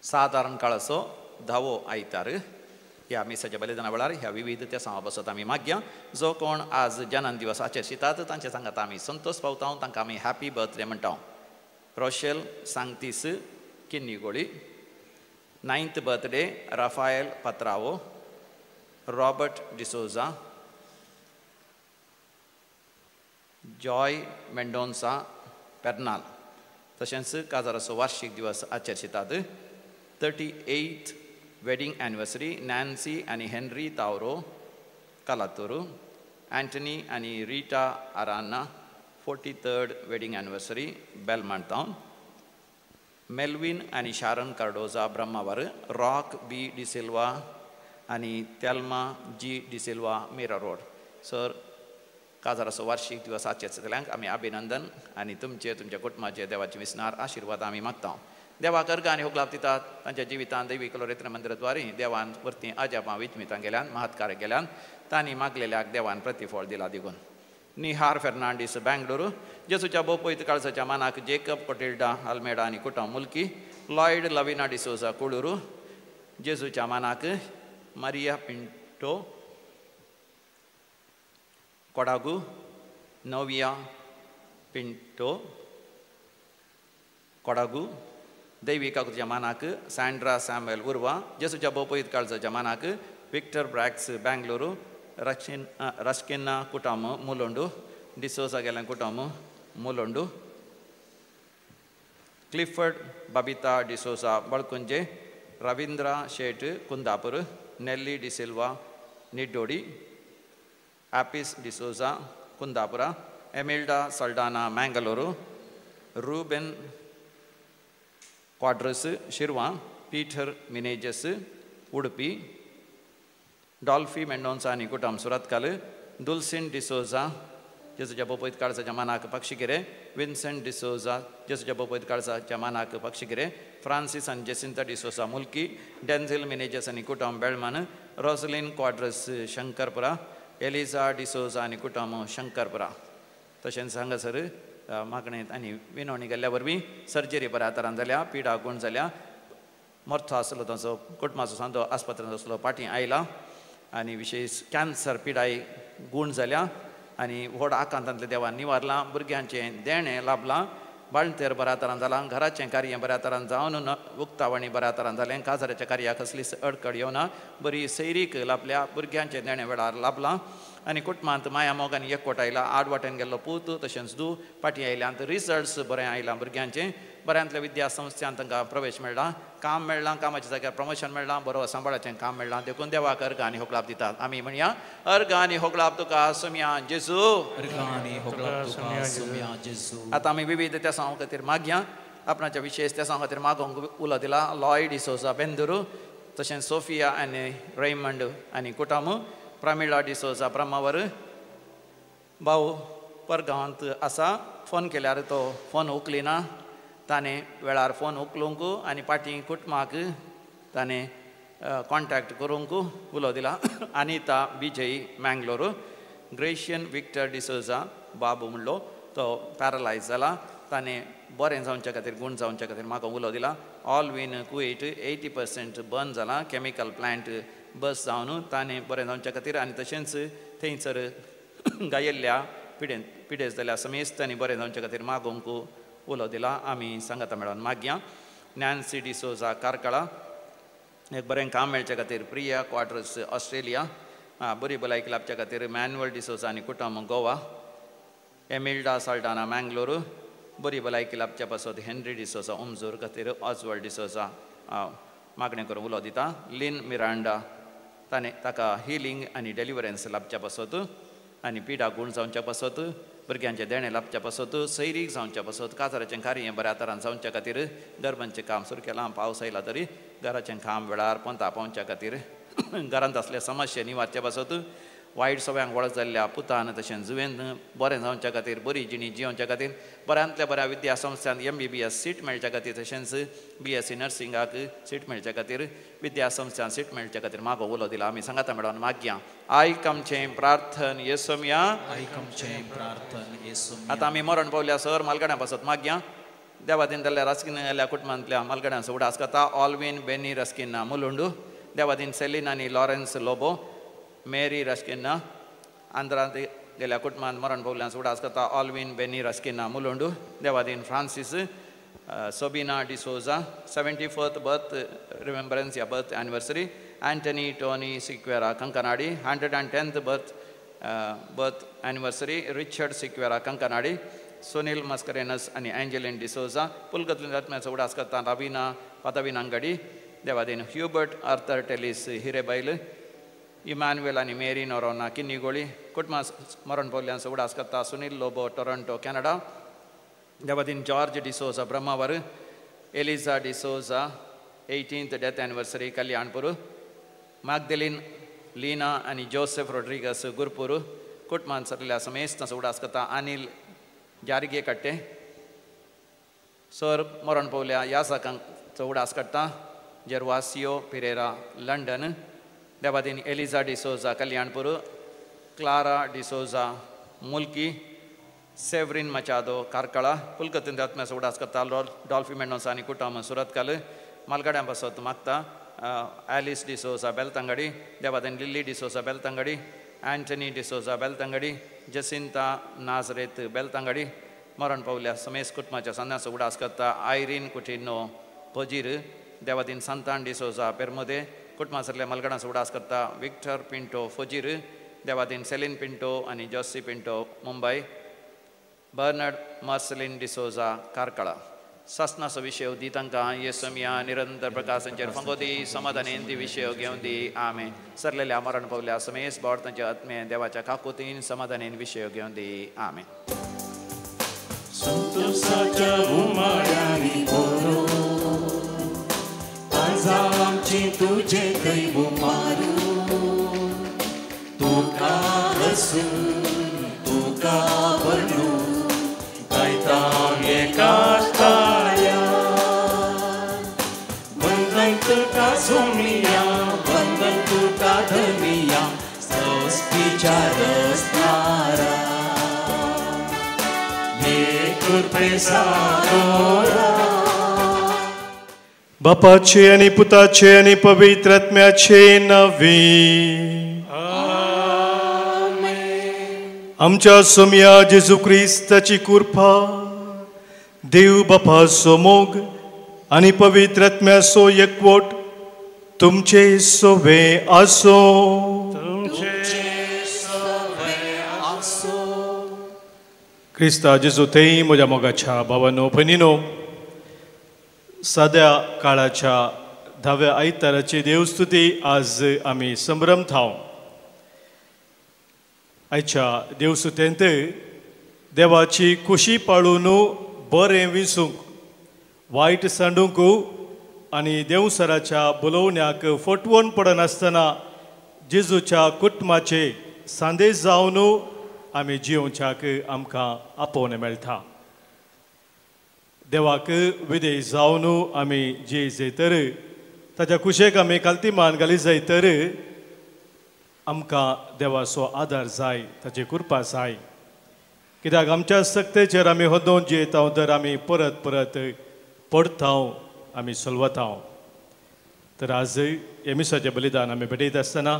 साधारण काळ असो 10वो आयतार ह्या मिसाच्या बलिदाना वेळार ह्या विविधते हांव बसत आमी मागया. जो कोण आज जन्म दिवस आचरतात तांचे सांगात आमी संतोष पावता, तांकां आमी हॅपी बर्थडे म्हणटा. रोशेल सांगतीस किन्नीगोळी, 9th बर्थडे राफाएल पत्रावो, रॉबर्ट डिसोजा, जॉय मेंडोन्सा पेर्नाल. तशेंच काजाराचो वार्षिक दिवस आचरतात. 38th wedding anniversary Nancy and Henry Tauro Kalaturu, Anthony and Rita Arana. 43rd wedding anniversary Belmont Town, Melvin and Sharon Cardoza Brahmavar, Rock B. De Silva and Thelma G. De Silva Mira Road. Sir, काजाराचो वार्षिक दिवस आचरतल्यांक आमी अभिनंदन आनी तुमचे तुमच्या कुटुंबाचे देवाचे विस्नार आशिर्वाद आमी मागता. देवाक अर्घ आनी होगलाप दितात. तांच्या जिवितांत दैवी कलोरेत्र मंदिराद्वारे देवान वरती अजापां विचमितां गेल्यान महत्कार्य केल्यान तांणी मागलेल्याक देवान प्रतिफळ दिला दिगून. निहार फेर्नांडीस बेंगळुरू, जेसूच्या बोपयत काळजाच्या मानाक जेकब कोटिल्डा आल्मेडा आनी कुटुंब मुल्की, लॉयड लविना डिसोजा कुळुरू, जेसूच्या मानाक मारिया पिंटो कोडागू, नोविया पिंटो कोडागू, दैवी काकुच्या मानाक सँड्रा सॅम्युएल उर्वा, जेसूच्या बोपयत काळजाच्या मानाक विक्टर ब्रॅक्स बेंगळुरू, रस्किन्ना कुटुंब मुलुंडू, डिसोजा गेल्या कुटुंब मुलुंडू, क्लिफर्ड बबिता डिसोजा बळकुंजे, रवींद्र शेट कुंदापूर, नेल्ली डिसिल्वा निड्डोडी, ॲपिस डिसोजा कुंदापुरा, एमिल्डा सल्डाना मँगलोरू, रूबेन क्वाड्रस शिरवा, पीटर मिनेजस उडपी, डॉल्फी मेंडोन्सा आनी कुटुंब सुरतकाल, दुल्सिन डिसोजा जेसूच्या बोपयत काळजाच्या मानाक पक्षिगिरे, विन्सेंट डिसोजा जेसूच्या बोपयत काळजाच्या मानाक पक्षिगिरे, फ्रांसीस आनी जेसिंता डिसोजा मुल्की, डेन्झिल मिनेजस आनी कुटुंब बेळमान, रोसलिन क्वाड्रस शंकरपुरा, एलिझा डिसोजा आनी कुटुंब शंकरपुरा. तशेंच हांगासर मागणेंत आनी विनवणी गेल्ल्या वरवीं सर्जरी बऱ्या तरान जाल्या, पिडा गूण जाल्या, मर्थो आसलो ताचो कुटुंबाचो सांदो आस्पत्रांत आसलो फाटीं आयला आनी विशेश कॅन्सर पिडाय गूण जाल्या आनी व्हड आकांतांतल्या देवान निवारलां. भुरग्यांचें देणें लाभलां, बाळंतेर बऱ्या तरान जालां, घराचें कार्य बऱ्या तरान जावन उक्तावणी बऱ्या तरान जालें, काजाराच्या कार्याक कसलीच अडखळ येवना, बरी सैरीक लाभल्या, भुरग्यांचें देणें वेळार लाभलां आनी कुटुंबांत माया मोग आनी एकवट आयला. आड वाटेन गेल्लो पूत तशेंच दू फाटीं आयल्यांत रिजल्ट्स बरें आयलां भुरग्यांचें. बऱ्यांतल्या विद्या संस्थांत तांकां प्रवेश मेळ्ळा, काम मेळ्ळां, कामाच्या जाग्यार प्रमोशन मेळ्ळां, बरो सांबाळाचें काम मेळ्ळां. देखून देवाक अर्घ आनी होगलाप दितात. आमी म्हणया, अर्घ आनी होगलाप तुका सुम्या जेजू. आतां आमी विविध त्या सांव खातीर मागया. आपणाच्या विशेश त्या सांव खातीर मागोवंक उलो दिला लॉयड डिसोजा बेंदुरू, तशेंच सोफिया आनी रेयमंड आनी कुटुंब, प्रामिला डिसोजा ब्रह्मावर. भाऊ परगांवांत आसा, फोन केल्यार तो फोन उखलिना. ताणें वेळार फोन उखलूंक आनी फाटीं कुटुंबाक ताणें कॉन्टॅक्ट करूंक उलो दिला. अनिता विजय मँगलोरू, ग्रेशियन विक्टर डिसोजा बाबू म्हणलो, तो पॅरलायज जाला. ताणें बरें जावच्या खातीर गूण जावच्या खातीर म्हाका उलो दिला. ऑल विन कुवेट 80% बंद जाला, कॅमिकल प्लांट बस जावन ताणें बरें जावच्या खातीर आनी तशेंच थंयसर गायिल्ल्या पिडेस जाल्या समेस्त तांणी बरें जावच्या खातीर मागोवंक उलो दिला. आमी सांगाता मेळोन मागया. नॅन्सी डिसोजा कारकळा, एक बरें काम मेळच्या खातीर प्रिया क्वाड्रस ऑस्ट्रेलिया, बरी भलायकी लाभच्या खातीर मॅन्युअल डिसोजा आनी कुटुंब गोवा, एमिल्डा साल्डाना मँगलोरू, बरी भलायकी लाभच्या पासत हेनरी डिसोजा उमजूर खातीर ऑजवर्ड डिसोजा मागणें करून उलो दिता. लिन मिरांडा, ताका हिलींग आनी डेलिव्हरन्स लाभच्या पासत आनी पिडा गूण जावच्या पासत, भुरग्यांचें देणें लाभच्या पासत, सैरीक जावच्या पासत, काजाराचें कार्य बऱ्या तरान जावच्या खातीर गरबांचें काम सुरू केलां. पावस आयला तरी घराचें काम वेळार पोंता पावच्या खातीर, घरांत असले समस्या निवारच्या पासत, वायट सगळ्यांक वळख जाल्ल्या पुतान तशेंच जुवेन बरें जावच्या खातीर बरी जिणी जियोवच्या खातीर बऱ्यांतल्या बऱ्या विद्या संस्थांत MBBS सीट मेळच्या खातीर तशेंच BSc नर्सिंगाक सीट मेळच्या खातीर विद्या संस्थांत सीट मेळच्या खातीर मागो उलो दिला आमी सांगाता मेळोन मागया आयकमचें प्रार्थन येसुमिया आयकमचें प्रार्थन येसुमिया. आतां आमी मरण पावल्या सर मालगड्या पासत मागया देवादीन जाल्ल्या रस्किनाल्या कुटुंबांतल्या मालगड्यां उडास करता ऑल्विन बेनी रस्किना मुलुंडू देवादीन सेलीन आनी लॉरेन्स लोबो मेरी रस्किना आंध्रांत गेल्या कुटुंबांत मरण पावल्यां उडास करता ऑल्विन बेनी रस्किना मुलुंडू देवादीन Francis Sobina D'Souza 74th birth remembrance या birth anniversary Antony Tony Sequeira Kankanady 110th birth anniversary Richard Sequeira Kankanady Sunil Mascarenhas आनी एंजेलिन डिसोजा पुलगतून रत्म्याचो उडास करता रविना पदवीनांगडी देवादीन ह्युबर्ट आर्थर टेलिस हिरेबैल इमान्युएल आनी मेरी नोरोना किन्नीगोळी कुटुंबा मरण पावल्यांचो उडास करता सुनील लोबो टोरंटो कॅनडा देवादीन George D'Souza Brahmavar Eliza D'Souza 18th death anniversary Kalyanpur Magdalene Leena आनी जोसेफ रोड्रिगस गुरपूर कुटुंबांत सरल्या समेस्त उडास करता अनिल जारगे कट्टे सर मरण पावल्या ह्या साकांचो उडास काडटा जेरवासियो पिरेरा लंडन देवादीन एलिझा डिसोजा कल्याणपूर क्लारा डिसोजा मुल्की सेवरीन मचादो कारकळा पुलकतीन आत्म्याचो उडास करता डॉल्फी मेंडोसा आनी कुटुंब सुरतकाल मालगाड्यां पासत मागता ॲलिस डिसोजा बेलतंगडी देवादीन लिली डिसोजा बेलतंगडी एंटनी डिसोजा बेलतंगडी जसिंता नाजरेत बेलतंगडी मरण पावल्या समेस कुटुंबाच्या सन्याचो उडास करता आयरीन कुटिनो पोजीर देवादीन संतान डिसोजा पेरमोदे कुटुंबासरल्या मालगाड्यांचो उडास करता विक्टर पिंटो फोजीर देवादीन सेलिन पिंटो आनी जोसी पिंटो मुंबय बर्नर्ड मार्सेलिन डिसोजा कारकळा सस्नाचो विशय दी तांकां येसुमिया निरंतर प्रकाशांचेर फंगोदी समाधानेन ती विशय घेवन दी आमे सरलेल्या मरण पावल्या समेस बावडतांचे आत्मे देवाच्या काकुतीन समाधानेन विशय घेवन दी आमे संतोषाच्या उमाळ्यांनी भरो आज आमची तुझे दैव मारू तुका हसून तुका बनू गायता एकाष्टाया वंदन तुका सोमिया वंदन तुका धनिया स्तुतीच्या रसनारा हे कृपे सागोरा बापाचे आणि पुताचे आणि पवित्र आत्म्याचे नवे आमच्या सोम्या जेजू क्रिस्ताची कृपा देव बापाचो मोग आणि पवित्र आत्म्याचो एकवट तुमचे सोबे आसो क्रिस्ता जेजू तेई म्हज्या मोगाच्या भावानो भयणीनो सद्या काळाच्या 10व्या आयताराची देवस्तुती आज आमी संभ्रमत हांव आयच्या देवस्तुतेंत देवाची खुशी पाळून बरें विसूंक वायट सांडूंक आनी देवसराच्या बोलोवण्याक फटवून पडनासतना जेजूच्या कुटुंबाचे संदेश जावन आमी जियोवच्याक आमकां आपोवन मेळटा देवाक विधेय जावन आमी जी जैतर ताच्या कुशेक आमी काल्तिमान घाली जायतर आमकां देवाचो आदार जाय ताची कृपा जाय कित्याक आमच्या सक्तेचेर आमी होदोवन जियेता तर आमी परत परत पडता आमी सोलवता तर आज एमिसाचें बलिदान आमी भेटयत आसतना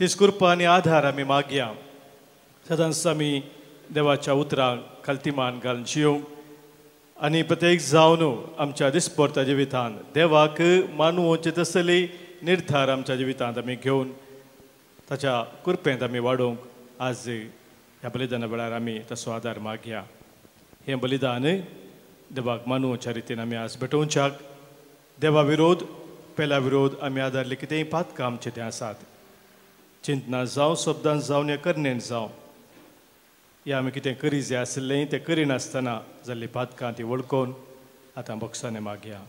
तीच कृपा आनी आधार आमी मागया सदांच आमी देवाच्या उतरांक काल्तिमान घालून जियोंक आनी प्रत्येक जावन आमच्या दिसपरत्या जिवितांत देवाक मानूंचे तसली निर्धार आमच्या जिवितांत आमी घेवन ताच्या कृपेंत आमी वाडोवंक आज ह्या बलिदाना वेळार आमी तसो आदार मागया हें बलिदान देवाक मानूच्या रितीन आमी आज भेटोवच्याक देवा विरोध पेला विरोध आमी आदारले कितेंय पातकां आमचें तें आसात चिंतना जावं शब्दान जावं या करण्यान जावं या आमी कितें करी जें आसलें तें करिनासतना जाल्ली पातकां ती वळखून आतां बक्षाने मागया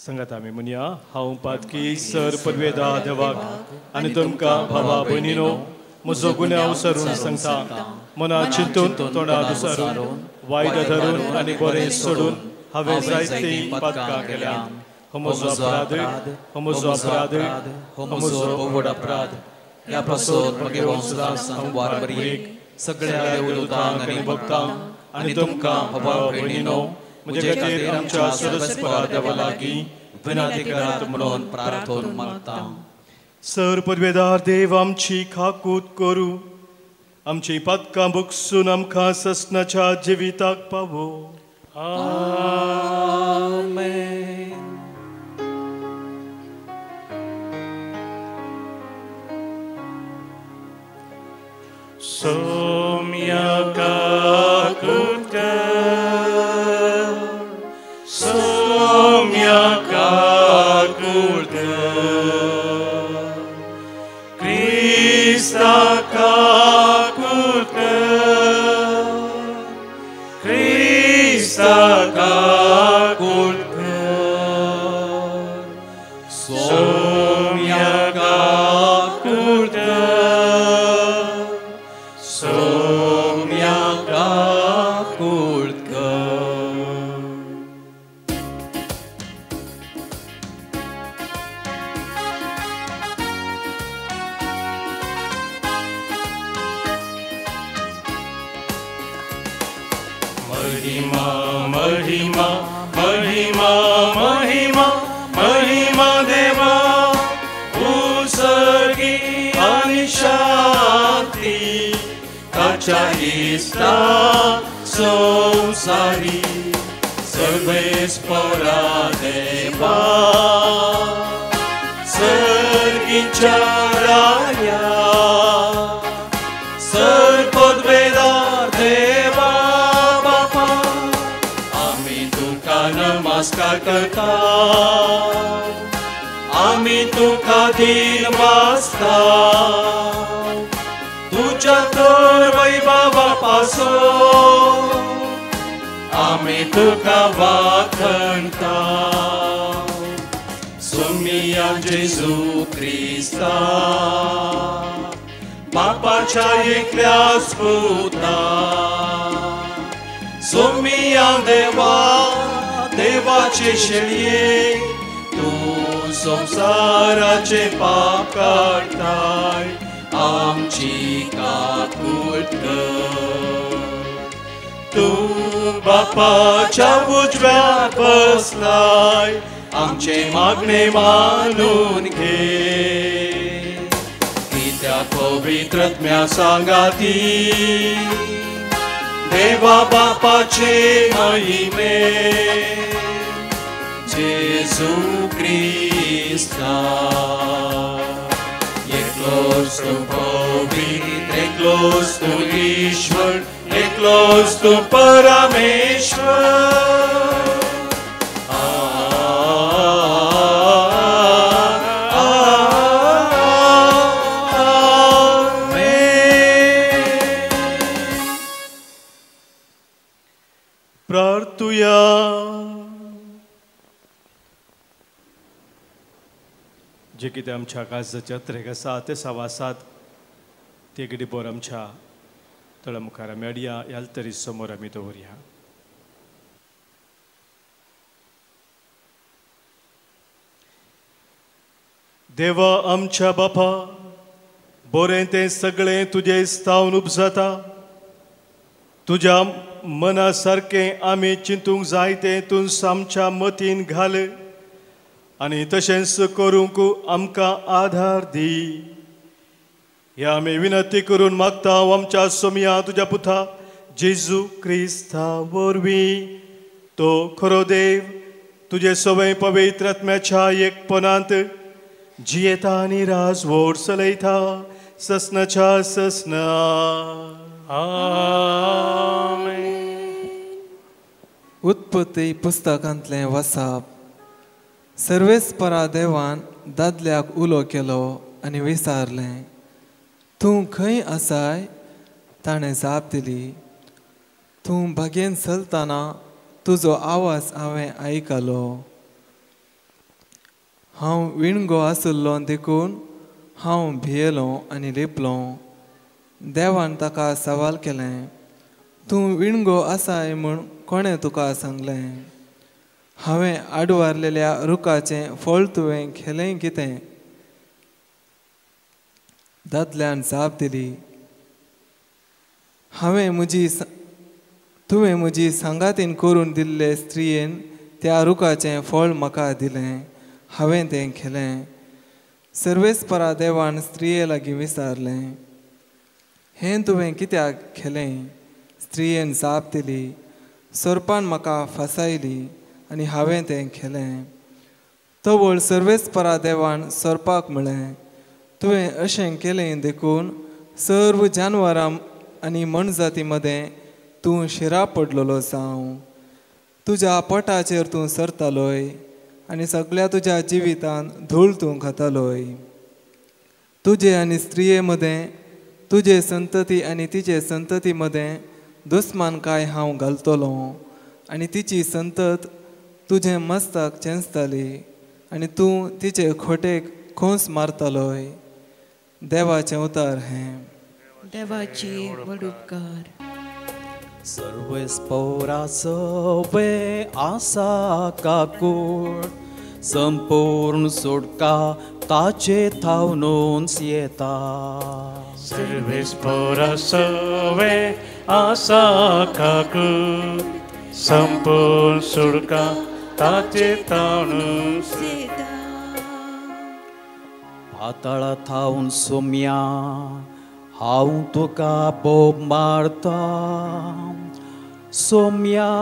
संगत आमी म्हणया हांव पातकी सर पदवेदा देवाक आनी तुमकां भावा भयणीनो म्हजो गुन्यांव विसरून सांगता मना चिंतून तोंडा दुसरून वायट धरून आनी बरें सोडून हांवें जायतीं पातकां केल्या हो म्हजो अपराध हो म्हजो अपराध हो म्हजो पगड अपराध ह्या पासून म्हगे वंशदास संवार बरीक सगळ्या देवदूतांक आनी भक्तांक आनी तुमकां भावा भयणीनो म्हजे खातीर आमच्या सरस्वता देवा लागीं विनंती करात म्हणून प्रार्थना मागता. सर पदवेदार देव आमची खाकूत करू आमची पातकां भोगसून आमकां ससनाच्या जिविताक पावो. आमेन. Somia kakutka, somia kakutka, Krista kakutka, Krista kakutka, somia kakutka. महिमा महिमा महिमा महिमा महिमा देवा उसगी आणि शांती ताच्या इष्टा संसारी सर्वेस परा देवा सर्गीच्या राया सर पदवेदार देवा बापा आम्ही तुका नमस्कार करता आम्ही तुका दिन वाजता तुझ्या तर वैभवापासून आम्ही तुका वाखणता सोमिया जेजू ख्रिस्ता बापाच्या एकल्याच पुता सोमिया देवा देवाचे शेळये तू संसाराचे पाप काढताय आमची काकूट कर तू बापाच्या उजव्यात बसलाय आमचे मागणे मानून घे त्या पवित्रत्म्या सांगाती देवा बापाचे महिमे जेजू ख्रिस्ता एकलोच तू पवित्र एकलोच तू ईश्वर एकलोच तू परमेश्वर प्रार्थुया जे कितें आमच्या काळजाच्या त्रेक आसा ते सावासात ते कितें बोर आमच्या तळ मुखार आमी हाडया यालतरी समोर आमी दवरया. देवा आमच्या बापा बरें तें सगळें तुजें स्थावन उपजता तुज्या मना सारकें आमी चिंतूंक जाय तें तूं आमच्या मतीन घाल आनी तशेंच करूंक आमकां आधार दी हे आमी विनंती करून मागता आमच्या सोमिया तुज्या पुता जेजू क्रिस्ता वरवीं तो खरो देव तुजे सवय पवित्र आत्म्याच्या एकपणांत जियेता आनी राजवट चलयता ससनाच्या ससना. उत्पत्ती पुस्तकांतलें वाचप. सर्वेस्परा देवान दादल्याक उलो केलो आनी विचारलें तूं खंय आसाय. ताणें जाप दिली तूं बागेन चलतना तुजो आवाज हांवें आयकलो हांव विणगो आसुल्लो देखून हांव भियेलो आनी लिपलो. देवान ताका सवाल केलें, तूं विणगो आसाय म्हूण कोणें तुका सांगलें? हांवें आडवारलेल्या रुखाचें फळ तुवें खेलें कितें? दादल्यान जाप दिली, तुवें म्हजी सांगातीन करून दिल्ले स्त्रियेन त्या रुखाचें फळ म्हाका दिलें, हांवें तें खेलें. सर्वेस्परा देवान स्त्रिये लागीं विचारलें, हें तुवें कित्याक खेलें? स्त्रियेन जाप दिली, सोरपान म्हाका फसायली आनी हांवें तें खेलें. तवळ सर्वेस्परा देवान सोरपाक म्हळें, तुवें अशें केलें देखून सर्व जानवरां आनी मनजाती मदें तूं शिरा पडलेलो जावं. तुज्या पोटाचेर तूं सरतलोय आनी सगळ्या तुज्या जिवितांत धूळ तूं खातलोय. तुजे आनी स्त्रिये मदें, तुजे संतती आनी तिचे संतती मदें दुस्मानकाय हांव घालतलो आनी तिची संतत तुजें मस्तक चेंचतली आनी तूं तिचे खोटेक खोस मारतलोय. देवाचें उतर हें. देवाची व्हड उपकार. सर्वेस्परा सवे आसा काकूळ, संपूर्ण सुटका ताचे थावनूच येता. सर्वेस्परा सवे आसा काकूळ, संपूर्ण सुटका ताचे थावनूच येता. पाताळा थावन सोम्या हांव तुका बोब मारता. सोम्या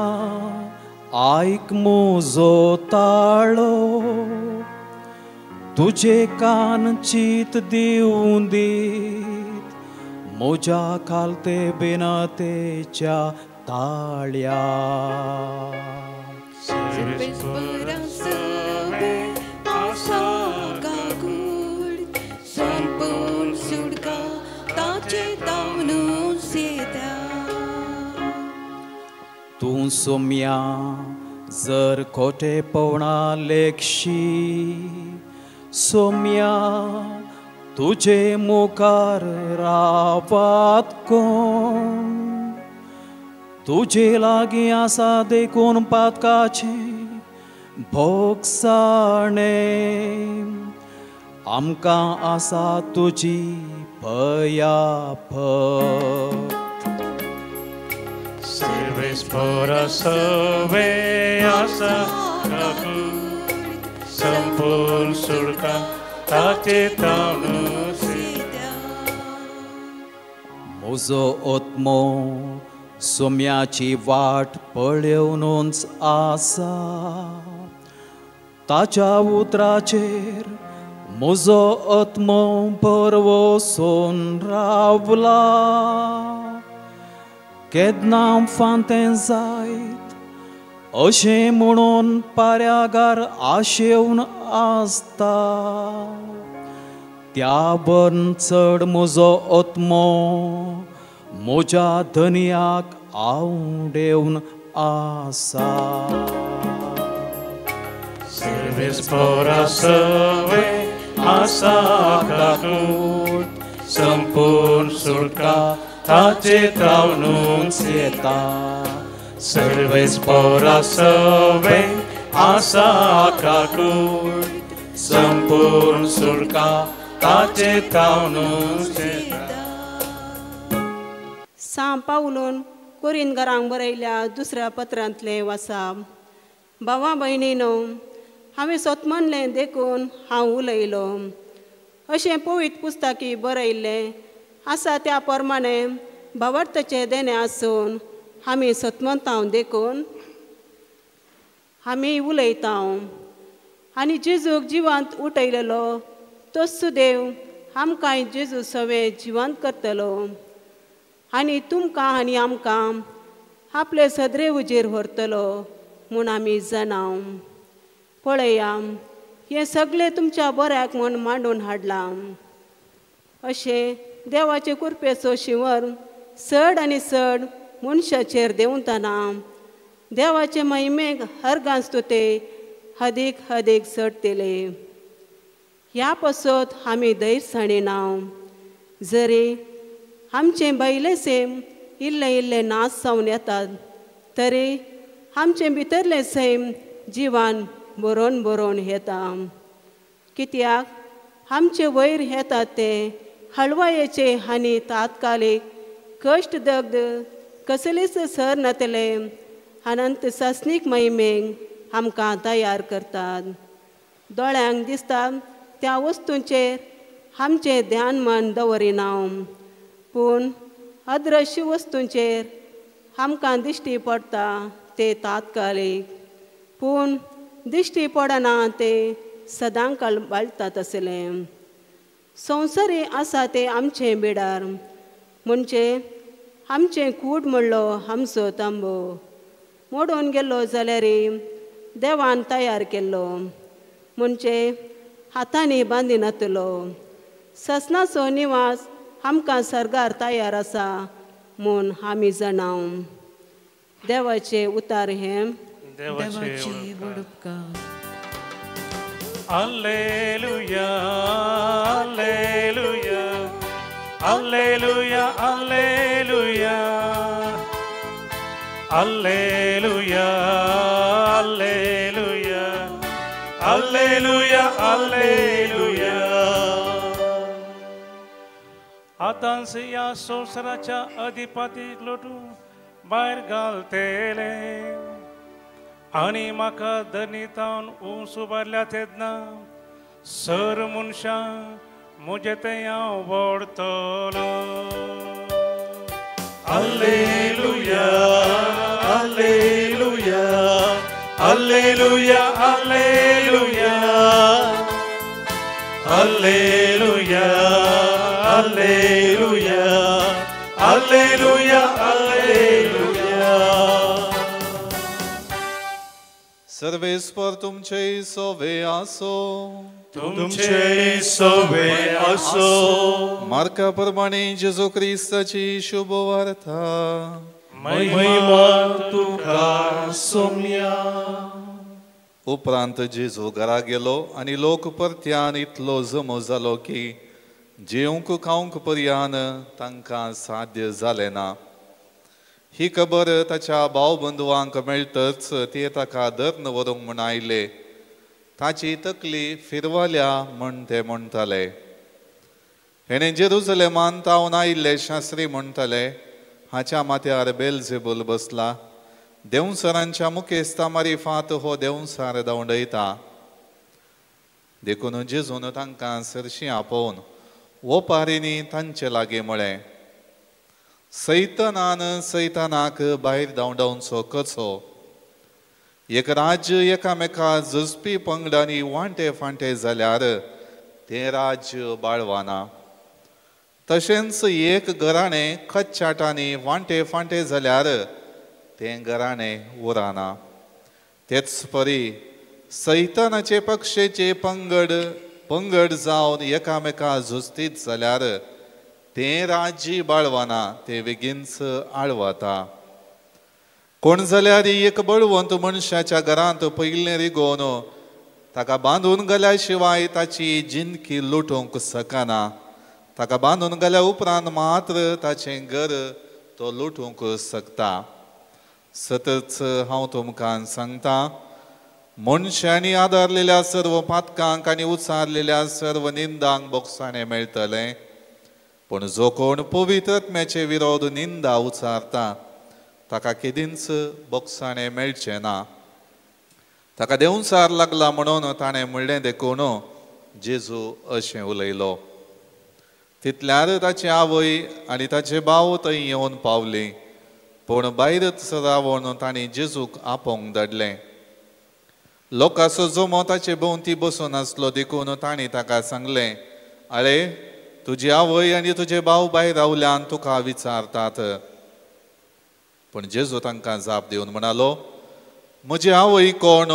आयक म्हजो ताळो, तुजे कान चित दिवून दीत म्हज्या खालते बिनतेच्या ताळ्या. सर्वेस्परा सवे आसा काकूळ, संपूर्ण सुटका ताचे थावनूच येता. तूं सोम्या जर खोटेपणा लेखशी, सोम्या तुजे मुखार रावात कोण? तुजे लागीं आसा देखून पातकाचें भोगसाणें, आमकां आसा तुजी भयाफत. सर्वेस्परा सवे आसा काकूळ, संपूर्ण सुटका ताचे थावनूच येता. म्हजो आत्मो सोम्याची वाट पळोवनूच आसा. ताच्या उतराचेर म्हजो आत्मो भरवोसून रावला. केदनां फांतें जायत अशें म्हणून पाऱ्यागार आशेवन आसता. त्या बन चड म्हजो आत्मो म्हज्या धनयाक आवडेवन आसा. सर्वेस्परा सवे आसा काकूळ, संपूर्ण सुटका ताचे थावनूच येता. सर्वेस्परा सवे आसा काकूळ, संपूर्ण सुटका ताचे थावनूच येता. सांत पावलोन कोरिंथकारांक बरयल्या दुसऱ्या पत्रांतलें वाचप. भावा भयणीनो, हांवें सोतमनलें देखून हांव उलयलो. अशें पवित्र पुस्तकी बरयल्लें आसा त्या प्रमाणें भावार्थाचें देणें आसून आमी सतमंतांव देखून आमी उलयतांव. आनी जेजूक जिवांत उठयलेलो तोच देव आमकांय जेजू सवे जिवांत करतलो आनी तुमकां आनी आमकां आपले सदरे उजेर व्हरतलो म्हूण आमी जाणाव. पळया, हें सगळें तुमच्या बऱ्याक म्हूण मांडून हाडलां. अशें देवाचे कृपेचो शिंवर चड आनी चड मनशाचेर देंवतना देवाचे महिमेक हरगांच ते अदीक अदीक चडतले. ह्या पासत आमी दैरसाणी नाव जरी आमचे बैले सेम इल्ले इल्ले नाच जावन येतात तरी आमचे भितरले सैम जिवान बरोवन बरोवन येता कित्याक आमचे वयर येतात ते हलवायेचे आनी तात्कालीक कश्ट दग्ध कसलीच सर नतले अनंत सस्नीक महिमेक आमकां तयार करतात. दोळ्यांक दिसता त्या वस्तूंचेर आमचें ध्यान मन दवरिना पूण अदृश्य वस्तूंचेर आमकां दिश्टी पडटा ते तात्कालीक पूण दिश्टी पडना ते सदांच बाळटात आसलें. संवसारी आसा ते आमचे बिडार म्हणजे आमचें कूड म्हणलो आमचो तांबो मोडून गेल्लो जाल्यार देवान तयार केल्लो म्हणजे हातांनी बांदिनातलो. ससनाचो निवास आमकां सर्गार तयार आसा म्हूण आमी जाणाव. देवाचे उतार हे देवाचे वडुपकार. Alleluia, Alleluia, Alleluia, Alleluia, Alleluia, Alleluia, Alleluia, Alleluia. आतांच या संवसाराच्या अधिपतीक लोटून भायर घालतेले आनी म्हाका धनितावन ऊंच उबारल्या तेन्ना सर मनशां म्हजें तें हांव व्हरतलो. Alleluia, Alleluia, Alleluia, Alleluia, Alleluia, Alleluia, Alleluia, Alleluia. सर्वेस्पर तुमचे सोवे आसो. तुमचे सोवे आसो. मार्का प्रमाणे जेजू क्रिस्ताची शुभ वार्ता. महिमा तुका सोम्या. उपरांत जेजू घरा गेलो आनी लोक परत्यान इतलो जमो जालो की जेवंक खावंक पर्यान तांकां साध्य जालें ना. ही खबर ताच्या भाव बंधुवांक मेळटच ते ताका धर्न व्हरूंक म्हूण आयले. ताची तकली फिरवाल्या म्हण ते म्हणटाले. हेणें जेरुसलेमान तावन आयिल्ले शास्त्री म्हणटाले हाच्या माथ्यार बेलझेबूल बसला. देंवसरांच्या मुखेस्ता मारिफात हो देंवसार धांवडयता. देखून जेजून तांकां सरशी आपोवन ओपारींनी तांचे लागीं म्हळें सैतानान सैतानाक भायर धांवडावचो कसो. एक राज्य एकामेका झुजपी पंगडांनी वांटे फांटे जाल्यार तें राज्य बाळवाना. तशेंच एक घराणें खतचाटांनी वांटे फांटे जाल्यार तें घराणें उराना. तेच परी सैतानाचे पक्षेचे पंगड जावन एकामेका झुजतीत जाल्यार तें राज्य बाळवाना तें बेगीनच आळवता. कोण जाल्यार एक बळवंत मनशाच्या घरांत पयलें रिगोवन ताका बांदून घाल्या शिवाय ताची जिंदगी लुटूंक शकना. ताका बांदून घाल्या उपरांत मात्र ताचें घर तो लुटूंक शकता. सतच हांव तुमकां सांगता मनशांनी आदारलेल्या सर्व पातकांक आनी उचारलेल्या सर्व निंदांक बोगसाणें मेळटलें. पूण जो कोण पवित्र आत्म्याचे विरोध निंदा उचारता ताका केदींच बोगसाणें मेळचें ना. ताका देंवसार लागला म्हणून ताणें म्हणलें देखून जेजू अशें उलयलो. तितल्यार ताची आवय आनी ताचे भाव थंय येवन पावलीं. पूण भायरच रावून तांणी जेजूक आपोवंक धाडलें. लोकांचो जमो ताचे भोंवती बसून आसलो देखून तांणी ताका सांगलें आरे तुजी आवय आनी तुजे भाव भायर रावल्यान तुका विचारतात. पूण जेजू तांकां जाप दिवन म्हणालो म्हजी आवय कोण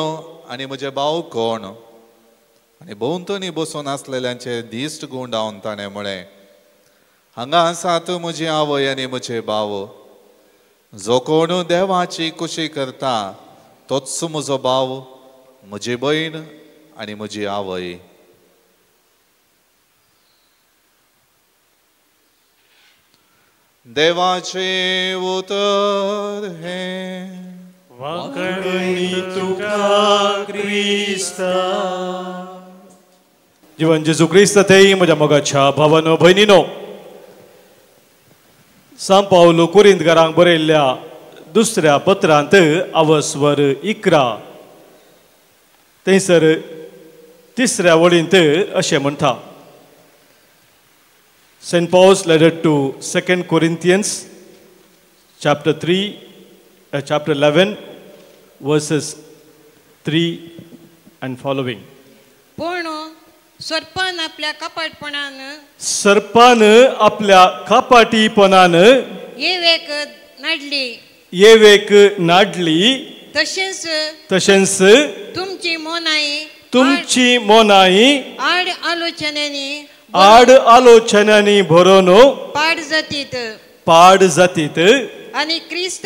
आनी म्हजे भाव कोण. आनी भोंवतणी बसून आसलेल्यांचे दिश्ट गुंडावन ताणें म्हळें हांगा आसात म्हजी आवय आनी म्हजे भाव. जो कोण देवाची कुशी करता तोच म्हजो भाव म्हजी भयण आनी म्हजी आवय. देवाचे उतर हे वाकणी तुका क्रिस्ता. जीवन जेजू क्रिस्त थंय म्हज्या मोगाच्या भावानो भयणीनो, सांत पावलो कोरिंथकारांक बरयल्ल्या दुसऱ्या पत्रांत अवस्वर 11 थंयसर तिसऱ्या वळींत अशें म्हणटा. St. Paul's letter to 2 Corinthians chapter 11 verses 3 and following. पूण सर्पान आपल्या कपटपणान सर्पान आपल्या कपाटीपणान येवेक नाडली तशेंच तुमची मोनाई आड आलोचनांनी भरून पाड जातीत आणि क्रिस्त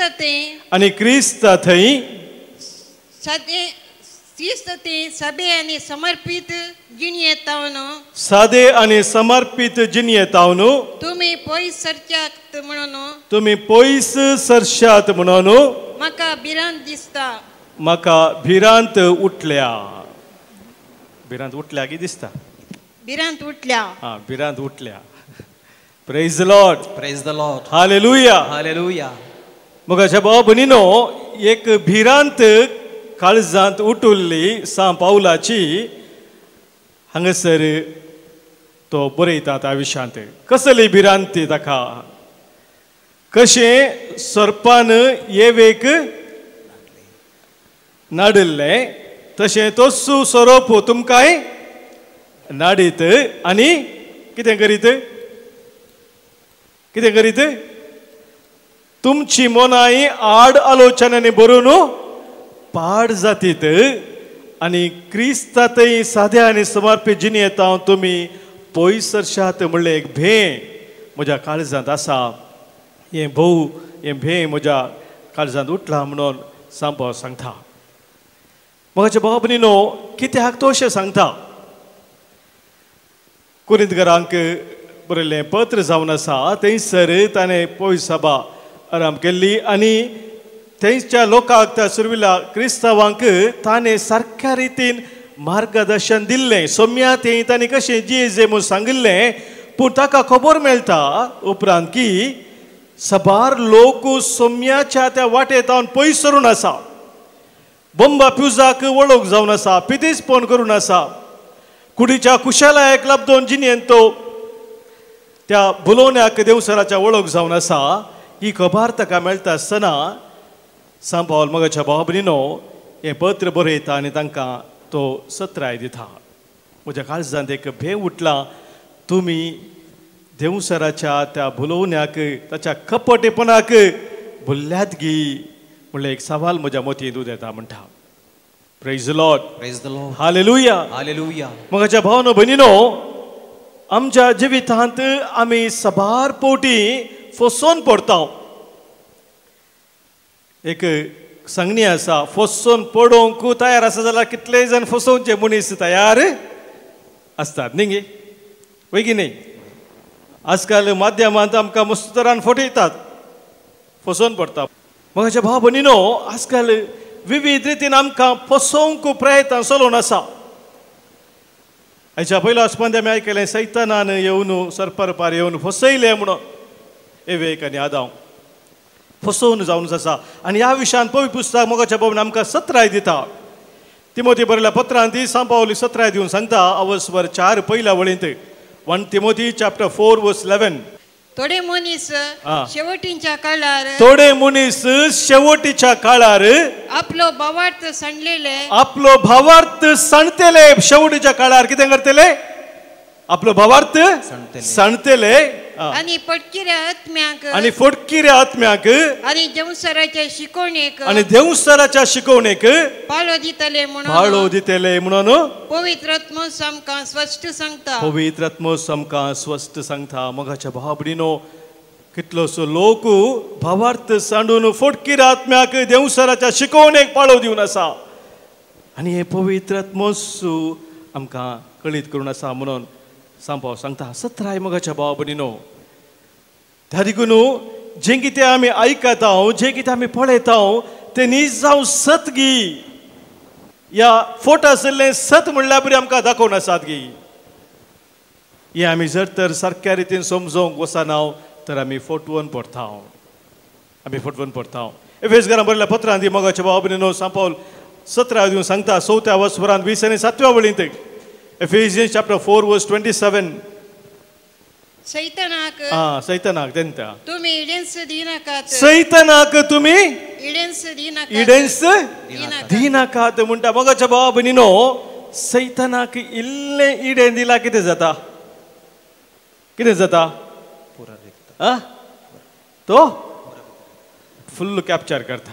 थंय सभे आणि समर्पित जिणयेतावन सादे आणि समर्पित जिणयेतावन तुम्ही पयस सरच्यात म्हणून म्हाका भिरांत दिसता. म्हाका भिरांत उठल्या की दिसता. भिरांत उठल्या. भिरांत उठल्या. Praise the lord. Praise the lord. Hallelujah. Hallelujah. मोगाच्या भाव भयणीनो, एक भिरांत काळजांत उठुल्ली सांत पावलाची हांगासर तो बरयता त्या विशयांत. कसली भिरांती ताका. कशें सर्पान येवेक नाडिल्ले तशें तोच सोरोप तुमकांय नाडीत आनी कितें करीत तुमची मोनाई आड आलोचनांनी भरून पाड जातीत आनी क्रिस्तांतय साद्या आनी समर्पित जिणयेतां तुमी पयस सरशात म्हणलें एक भें म्हज्या काळजांत आसा. हें भें म्हज्या काळजांत उठला म्हणून सांपाव सांगता. म्हज्या भाव भयणीनो, कित्याक तो अशें सांगता. कोरिंथकारांक बरयल्लें पत्र जावन आसा. थंयसर ताणें पयस सभा आराम केल्ली आनी थंयच्या लोकांक त्या सुरविल्या क्रिस्तांवांक ताणें सारक्या रितीन मार्गदर्शन दिल्लें. सोम्या थंय ताणें कशें जियेजें म्हूण सांगिल्लें. पूण ताका खबर मेळटा उपरांत की सबार लोक सोम्याच्या त्या वाटेंतावन पयस सरून आसा. बंबा प्युजाक वळख जावन आसा. पिदेसपण करून आसा. कुडीच्या कुशलायक लाबदोन जिणेन तो त्या बुलोवण्याक देवसराच्या वळख जावन आसा. ही खबर ताका मेळटा आसतना सांत पावल मोगाच्या भाव भयणीनो हें पत्र बरयता आनी तांकां तो सत्राय दिता. म्हज्या काळजांत एक भें उठला. तुमी देवसराच्या त्या बुलोवण्याक ताच्या कपटेपणाक भुल्ल्यात गी म्हणलें एक सवाल म्हज्या मतींत उदेता म्हणटा. Praise the lord. Praise the lord. Hallelujah. Hallelujah. मोगाच्या भावनो भयणीनो, आमच्या जिवितांत आमी सबार पोटी फसोन पडटा. एक सांगणी आसा, फसोन पडोवंक तयार आसा जाल्यार कितलेय जाण फसोवचे मनीस तयार आसतात न्ही गे, वय की न्ही. आजकाल माध्यमांत आमकां मस्त तरान फटयतात, फसोन पडटा. मोगाच्या भाव भयणीनो, आजकाल विविध रितीन आमकां फसोवंक प्रयत्न चलोवन आसा. हाच्या पयलो आसपंद आमी आयकलें, सैतानान येवन सरपरपार येवन फसयलें म्हणून एवेक आनी आदाव फसोवन जावन आसा. आनी ह्या विशयान पवित्र पुस्तक मोगाच्या भावान आमकां सत्राय दिता. तिमोथी बरयल्या पत्रांत सांत पावल सत्राय दिवन सांगता अवस्वर 4 पयल्या वळींत. 1 Timothy chapter 4 verse 11. थोडे मनीस शेवटीच्या काळार आपलो भावार्थ सांडतेले. शेवटीच्या काळार कितें करतले? आपलो भावार्थ सांडतेले आणि फटकिऱ्या आत्म्याक आणि देवसराच्या शिकवणेक पाळो दितले म्हणून पवित्र आत्मो आमकां स्पष्ट सांगता. मोगाच्या भाव भयणीनो, कितलोसो लोक भावार्थ सांडून फटकीर आत्म्याक देवसराच्या शिकवणेक पाळो दिवन आसा. आनी हे पवित्र आत्मोसू आमकां कळीत करून आसा म्हणून सांपाव सांगता. सत्राय मोगाच्या भाव भयणीनो, त्या देखून जे कितें आमी आयकता जे कितें आमी पळयता ते न्हीज जावं सत गी या फोट आशिल्लें सत म्हणल्यार बरी आमकां दाखोवन आसात गी हे आमी जर तर सारक्या रितीन समजोवंक वचना तर आमी फटवून पडटा एफेसकारांक बरयल्ल्या पत्रांत मोगाच्या बाबतीन सांग पावल 17 दिवन सांगता 4 वचपरांत 20 आनी 7 वळींत एफेसियन्स चॅप्टर 4 वर्स 27 सैतानाक तेंता तुम्ही इडेन्स दिनाकात सैतानाक तुम्ही इडेन्स दिनाकात इडेन्स दिनाकात म्हणटा मोगाच्या बाबतीन सैतानाक इल्ले इडेन दिला कितें जाता तो फुल्ल कॅप्चर करता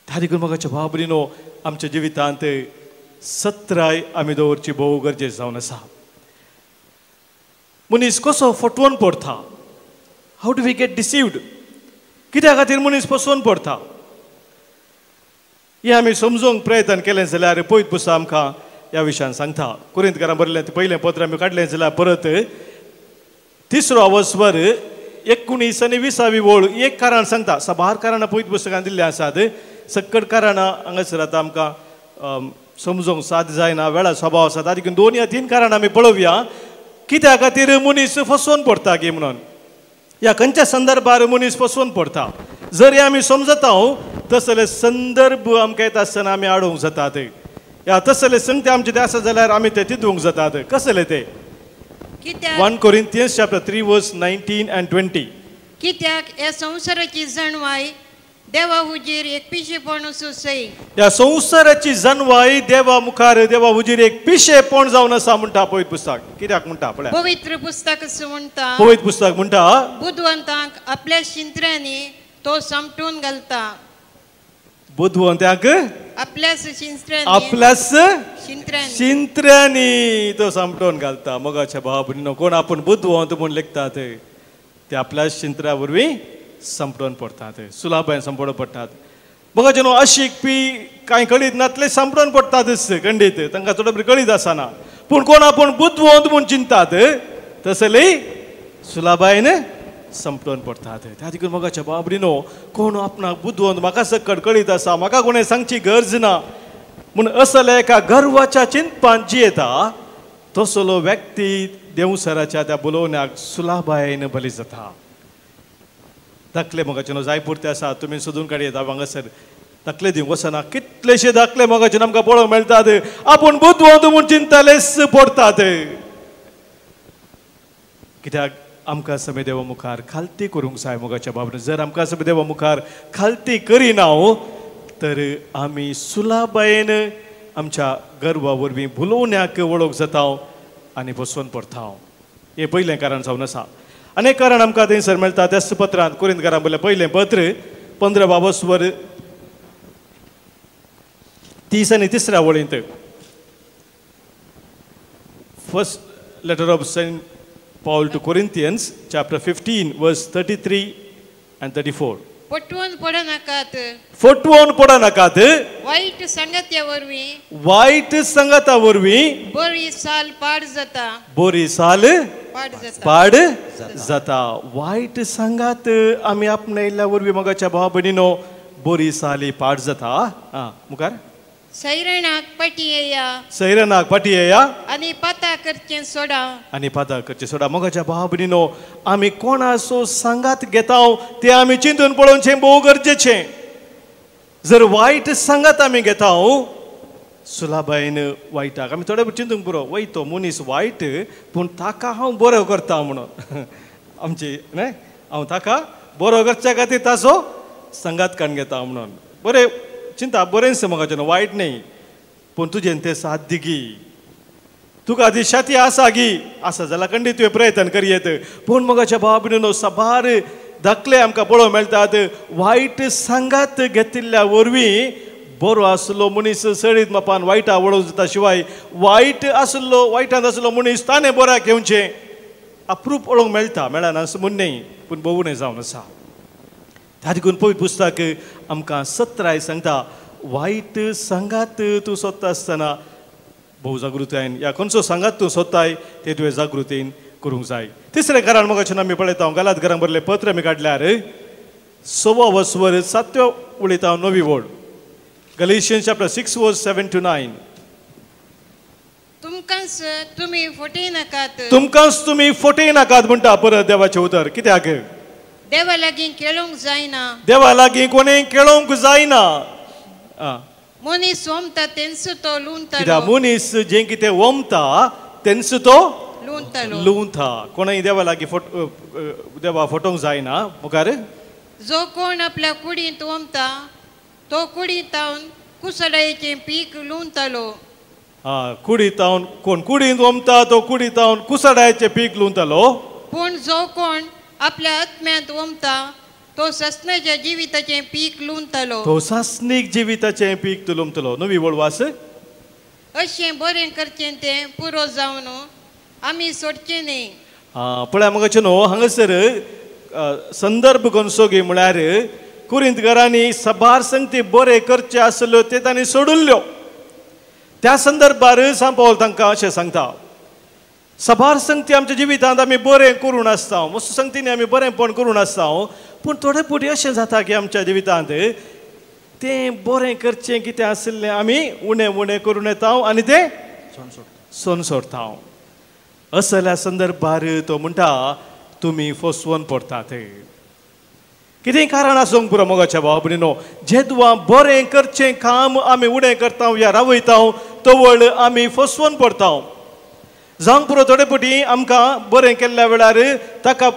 त्या देखून मोगाच्या बाबतीन आमच्या जिवितांत सत्राय आमी दवरची भोव गरजेची जावन आसा मनीस कसो फटवून पडटा हाऊ डू वी गेट डिसिव्ड कित्या खातीर मनीस फसवून पडटा हे आमी समजूंक प्रयत्न केलें जाल्यार पयत पुस्तक आमकां ह्या विशयान सांगता कुरिंथकारांक बरयल्लें पयलें पत्र आमी काडलें जाल्यार परत 3 वचवर 19 आनी 20 वळ एक कारण सांगता 12 कारणां पयत पुस्तकांत दिल्लीं आसात सकट कारणां हांगासर आतां आमकां समजूंक साद जायना वेळा स्वभाव आसा तातूंत 2 या 3 कारणां आमी पळोवया कित्या खातीर मनीस फसवून पडटा गे म्हणून ह्या खंयच्या संदर्भार मनीस फसवून पडटा जर हे आमी समजता तसले संदर्भ आमकां येता आसतना आमी आडोवंक जातात या तसले संगते आमचे ते आसा जाल्यार आमी ते चिंतूंक जातात कसले ते 1 Corinthians chapter 3 verse 19 and 20 कित्याक ह्या संवसाराची जणवाय देवा हुजीर एक पिशेपण सै ह्या संवसाराची जणवाय देवा मुखार देवा हुजीर एक पिशेपण जावन आसा म्हणटा पवित्र पुस्तक कित्याक म्हणटा पळय पवित्र पुस्तक म्हणटा पवित्र पुस्तक म्हणटा बुद्धवंतांक आपल्या शिंत्र्यांनी तो समटून घालता बुद्धवंतांक आपल्याच शिंत्र्यांनी तो समटून घालता मोगाच्या भावा कोण आपण बुद्धवंत म्हूण लेखतात ते आपल्या शिंत्र्या वरवीं संपटून पडतात सुलाबान संपडून पडटात मोगाचे न्हू अशिकपी कांय कळीत नातले संपडून पडटातच खंडीत तांकां चड बरी कळीत आसना पूण कोण आपण बुद्धवंत म्हूण चिंतात तसले सुलाबायन संपटून पडटात त्या देखून मोगाच्या बाबरीनो कोण आपणाक बुद्धवंत म्हाका सकट कळीत आसा म्हाका कोणें सांगची गरज ना म्हूण असले एका गर्वाच्या चिंतपान जियेता तसलो व्यक्ती देवसराच्या त्या बोलोवण्याक सुलाबायन बली जाता दाखले मोगाचे न्हू जाय पुरते आसा तुमी सोदून काडूं येता हांगासर दाखले दिवंक वचना कितलेशे दाखले मोगाचे आमकां पळोवंक मेळटात आपूण बुद्धवंत म्हूण चिंतलेच पडटात कित्याक आमकां समे देवा मुखार खालती करूंक जाय मोगाच्या बाबतीन जर आमकां समे देवा मुखार खालती करिना तर आमी सुलाबायेन आमच्या गर्वा वरवीं भुलोवण्याक वळोवंक जाता आनी फसवून पडटा हें पयलें कारण जावन आसा अनेक कारण आमकां थंयसर मेळटा त्याच पत्रांत कुरिंथकारांक बरयल्लें पयलें पत्र 15 वचवर 30 आनी 3 वळींत first letter of saint Paul to Corinthians chapter 15 verse 33 and 34 पटवून पडनाकात वाईट संगत्या वरवीं बरी साल पाड जाता वायट संगात आमी आपणयल्ल्या वरवीं मोगाच्या भावा भयणीनो बरी साली पाड जाता मुखार सैरणाक पाटी आनी पाता करचें सोडा मोगाच्या भावा भयणीनो आमी कोणाचो सांगात घेता ते आमी चिंतून पळोवचें भोव गरजेचें जर वायट सांगात आमी घेता सुलाबायन वायटाक आमी थोडे चिंतूंक पुरो वयतो मनीस वायट पूण ताका हांव बरो करता म्हणून आमची न्हय हांव ताका बरो करच्या खातीर ताचो संगात काण घेता म्हणून बरें चिंता बरेंच मोगाचें वायट न्ही पूण तुजें तें साथ दिगी तुका ती शाती आसा जाल्यार खंडीत तुवें प्रयत्न करियेत पूण मोगाच्या भावा भयणीनो साबार दाखले आमकां पळोवंक मेळटात वायट सांगात घेतिल्ल्या वरवीं बरो आसलो मनीस सडीत मापान वायटा वळोवंक जाता शिवाय वायटांत आसलो मनीस ताणें बऱ्याक येवचें अप्रूप पळोवंक मेळना असं म्हूण न्ही पूण भोवून जावन आसा त्या देखून पवित्र पुस्तक आमकां 17 सांगता वायट सांगात तूं सोदता आसतना भोव जागृतायेन या खंयचो सांगात तूं सोदताय ते तुवें जागृतेन करूंक जाय. तिसरें कारण मगाच्यान आमी पळयता गलात घरांक बरले पत्र आमी काडल्यार 6 वर्सवर 7 उलयता नवी वोड. Galatians chapter 6 verse 7 to 9. तुमकांच तुम्ही फुटे नाकात. तुमकांच तुम्ही फुटे नाकात म्हणटा परत देवाचें उतर. कित्याक? देवा लागीं केळोंक जायना. देवा लागीं कोणें केळोंक जायना. मनीस वमता तेंच तो लुंतलो. कित्याक मनीस जें कितें वमता तेंच तो लुंता. कोणय देवा लागीं देवा फटोवंक जायना. मुखार जो कोण आपल्या कुडींत वमता तो कुडींतावन कुसडायेचें पीक लुंतलो. कुडींतावन कोण कुडींत वमता तो कुडींतावन कुसडायेचें पीक लुंतलो. पूण जो कोण आपल्या आत्म्यांत वमता तो ससण्याच्या जिविताचें पीक लुंतलो. तो सासनीक जिविताचें पीक लुंतलो. नवी वळवास. अशें बरें करचें तें पुरो जावन आमी सोडचें न्ही. पळय मगाचे न्हू हांगासर संदर्भ खंयचो घे म्हळ्यार कुरिंथकारांनी सभार संगती बरें करचे आसल्यो ते तांणी सोडुल्ल्यो. त्या संदर्भार सांत पावल तांकां अशें सांगता. सभार संगती आमच्या जिवितांत आमी बरें करून आसता. मस्त संगतींनी आमी बरेंपण करून आसता. पूण थोडे फावटी अशें जाता की आमच्या जिवितांत तें बरें करचें कितें आसलें आमी उणें उणें करून येता आनी तें सोन सोडटा. असल्या संदर्भार तो म्हणटा तुमी फसवून पडटात. कितें कारण आसूंक पुरो मोगाच्या भावा भयणीनो. जेदवा बरें करचें काम आमी उणें करता या रावयता तवळ आमी फसवून पडटा. जावंक पुरो थोडे फावटी आमकां बरें केल्ल्या वेळार ताका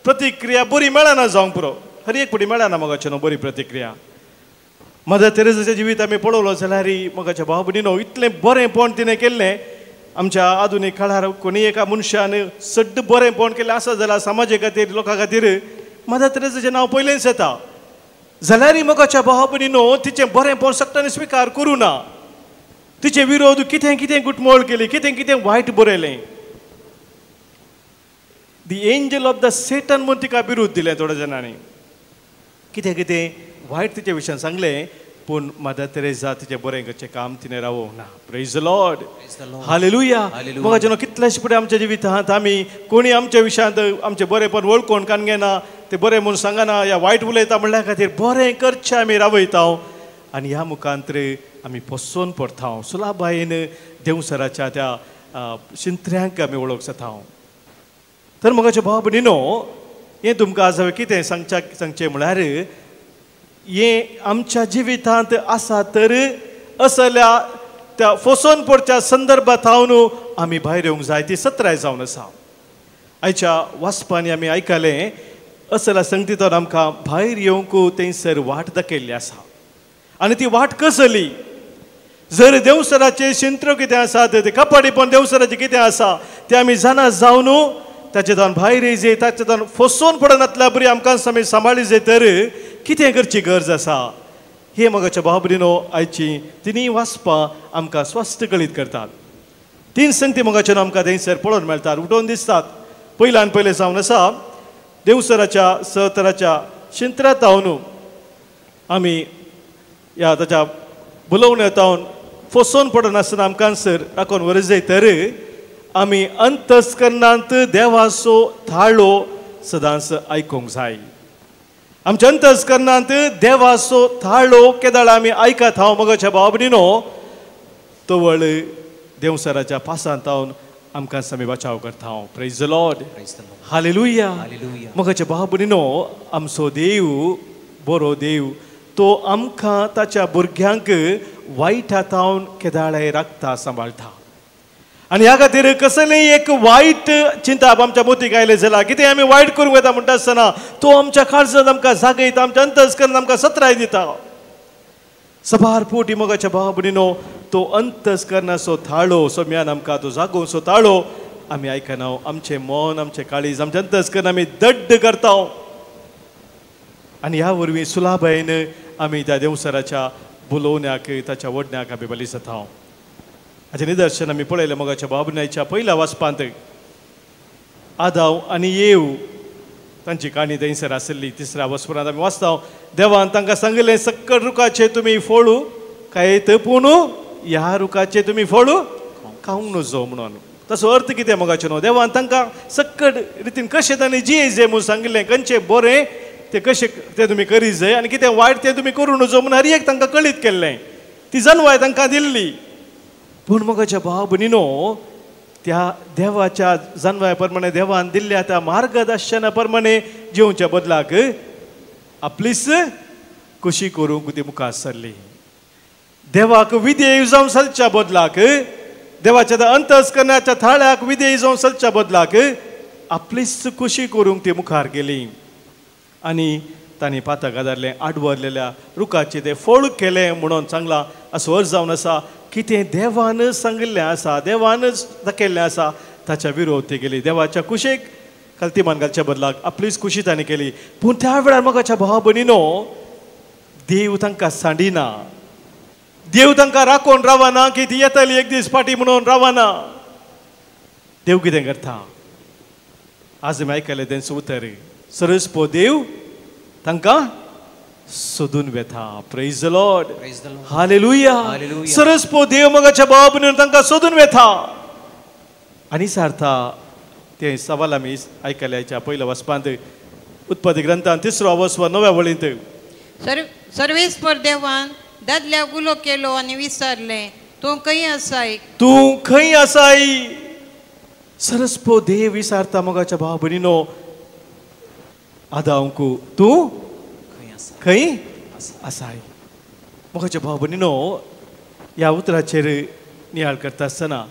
प्रतिक्रिया बरी मेळना. जावंक पुरो हर एक फावटी मेळना मोगाचें न्हू बरी प्रतिक्रिया. मदर तेरेसाचें जिवीत आमी पळयलो जाल्यार मोगाच्या भावा भयणीनो इतलें बरेंपण तिणें केल्लें. आमच्या आधुनीक काळार कोणी एका मनशान सड्ड बरेंपण केलें आसा जाल्यार समाजा खातीर लोकां खातीर मदर तेरेसाचें नांव पयलेंच येता. जाल्यार मोगाच्या भावा भयणीनो तिचें बरेंपण सगळ्यांनी स्विकार करूं ना. तिचे विरोध कितें कितें गुटमोळ केली, कितें कितें वायट बरयलें. दी एंजल ऑफ द सेटन म्हूण तिका विरोध दिलें थोड्या जाणांनी. कितें कितें वायट तिचे विशयान सांगलें. पूण मदर तेरेसा तिचें बरें करचें काम तिणें रावोवंक ना. Praise the lord. हालेलुया. मोगाचें कितलेशे फुडें आमच्या जिवितांत आमी कोणी आमच्या विशयांत आमचें बरेंपण वळखून कान घेना. तें बरें म्हूण सांगना या वायट उलयता म्हणल्या खातीर बरें करचें आमी रावयता आनी ह्या मुखांतर आमी फसवून पडटा. सुलाबायेन देवसराच्या त्या शिंत्र्यांक आमी वळख जाता. तर मोगाच्या भावा भयणीनो हें तुमकां आज हांवें कितें सांगचें म्हळ्यार हें आमच्या जिवितांत आसा तर असल्या त्या फसोवन पडच्या संदर्भांत आमी भायर येवंक जाय. ती सत्राय जावन आसा. आयच्या वाचपांनी आमी आयकलें असल्या संगतींतल्यान आमकां भायर येवंक थंयसर वाट दाखयल्ली आसा. आनी ती वाट कसली. जर देवसराचे शिंत्र कितें आसा ते कपडीपण देवसराचें कितें आसा तें आमी जाणा जावन ताचेंतल्यान भायर येयजे ताचेंतल्यान फसोवन पडनातल्या बरी आमकां आमी सांबाळली जाय तर कितें करची गरज आसा. हे मोगाच्या भावा भयणीनो आयची तिनी वाचपां आमकां स्वस्थ कळीत करतात. 3 संगती मोगाच्यान आमकां थंयसर पळोवन मेळटात उठोवन दिसतात. पयल्यान पयलें जावन आसा देवसराच्या सहतराच्या शिंत्रांत आमी ह्या ताच्या बुलोवण्यांत फसोवन पडनासतना आमकां सर राखून व्हर जाय तर आमी अंतस्करणांत देवाचो थाळो सदांच आयकूंक जाय. आमच्या अंतस्करणांत देवाचो थाळो केदाळ आमी आयकत मोगाच्या भावा भयणीनो तवळ देवसराच्या पासांत आमकां आमी बचाव करता. Praise the lord. हालेलुया. मोगाच्या भावा भयणीनो आमचो देव बरो देव तो आमकां ताच्या भुरग्यांक वायट हातावन केदाळे राखता सांबाळटा. आनी ह्या खातीर कसलेय एक वायट चिंता आमच्या मोतीक आयले जाल्यार कितें आमी वायट करूंक येता म्हणटा आसतना तो आमच्या काळजांत आमकां जागयता. आमच्या अंतस्करणांत आमकां सत्राय दिता. सभार फावटी मोगाच्या भावा भयणीनो तो अंतस्करणाचो थाळो सोम्यान आमकां तो जागोवचो ताळो आमी आयकना. आमचें मन आमचें काळीज आमचें अंतस्करण आमी दड्ड करता. आनी ह्या वरवीं सुलाबायेन आमी त्या देवसराच्या बुलोवण्याक ताच्या वडण्याक आमी बली जाता. हाचें निदर्शन आमी पळयलें मोगाच्या बाबनायच्या पयल्या वाचपांत आदाव आनी येव तांची काणी थंयसर आसली. तिसऱ्या वस्परांत आमी वाचता देवान तांकां सांगलें सक्कल रुखाचे तुमी फळू खायत पूण ह्या रुखाचे तुमी फळू खावंक नजो म्हणून. ताचो अर्थ कितें मोगाचें न्हू देवान तांकां सक्कट रितीन कशें तांणी जियेचें म्हूण सांगिल्लें खंयचें बरें तें कशें तें तुमी करीत जाय आनी कितें वायट तें तुमी करूं नजो म्हूण हर एक तांकां कळीत केल्लें ती जन्माय तांकां दिल्ली पूण मोगाच्या भाव भयणीनो त्या देवाच्या जन्माय प्रमाणे देवान दिल्ल्या त्या मार्गदर्शना प्रमाणे जिवच्या बदलाक आपलीच खुशी करूंक ती मुखार सरली देवाक विधेय जावन चलच्या बदलाक देवाच्या त्या अंतस्करणाच्या थाळ्याक विधेय जावन चलच्या बदलाक आपलीच खुशी करूंक ती मुखार गेली आनी तांणी पाताक आदारलें आडवरलेल्या रुखाचें तें फळ केलें म्हणून चांगला असो अर्ज जावन आसा कितें देवान सांगिल्लें आसा देवान दाखयल्लें आसा ताच्या विरोध ती गेली देवाच्या कुशेक कल्तीमान घालच्या बदलाक आपलीच खुशी तांणी केली पूण त्या वेळार मोगाच्या भाव भयणीनो देव तांकां सांडिना देव तांकां राखून रावना की ती येतली एक दीस फाटी म्हणून रावना देव कितें करता आज आमी आयकलें तेंचें उतर सरस्पो देव तांकां सोदून वेता प्रेज द लॉर्ड हालेलुया सरस्पो देव मोगाच्या भाव भयणीनो तांकां सोदून वेता आनी सारता ते सवाल आमी आयकल्याच्या पयल्या वचपांत उत्पत्ती ग्रंथांत 3रो वचपा 9व्या वळींत सर्वेस्पर देवान दादल्याक उलो केलो आनी विचारलें तूं खंय आसाय तूं खंय आसाय सरस्पो देव विचारता मोगाच्या भाव भयणीनो आदांकू तूं खंय आसाय मोगाच्या भाव भयणीनो ह्या उतराचेर नियाळ करता आसतना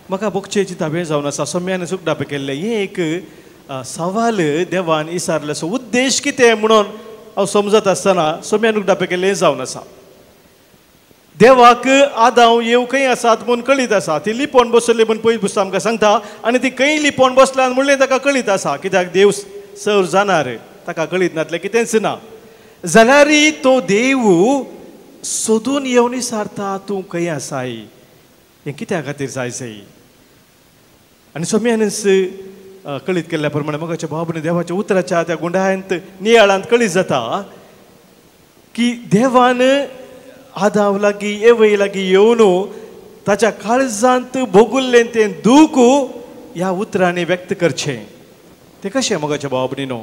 म्हाका बोगचेची ताबे जावन आसा सोम्यान सुकडापे केल्ले हें एक सवाल देवान विचारलो सो उद्देश कितें म्हणून हांव समजत आसतना सोम्यान उकडापे केल्लें हें जावन आसा देवाक आदांव येव खंय आसात म्हूण कळीत आसा ती लिपोवन बसयल्ली म्हूण पयलीं पुस्तक आमकां सांगता आनी ती खंय लिपोवन बसल्यान म्हणलें ताका कळीत आसा कित्याक देव सर जाणार ताका कळीत नातलें कितेंच ना जाल्यारय तो देव सोदून येवन विचारता तूं खंय आसाय हें कित्या खातीर जायचें आनी सोम्यानच कळीत केल्ल्या प्रमाणे मोगाच्या भाव भयणी देवाच्या उतराच्या त्या गुंडाळ्यांत नियाळांत कळीत जाता की देवान आदाव लागीं एवय लागीं येवन ताच्या काळजांत भोगुल्लें तें दूख ह्या उतरांनी व्यक्त करचें तें कशें मोगाच्या भाव भयणीनो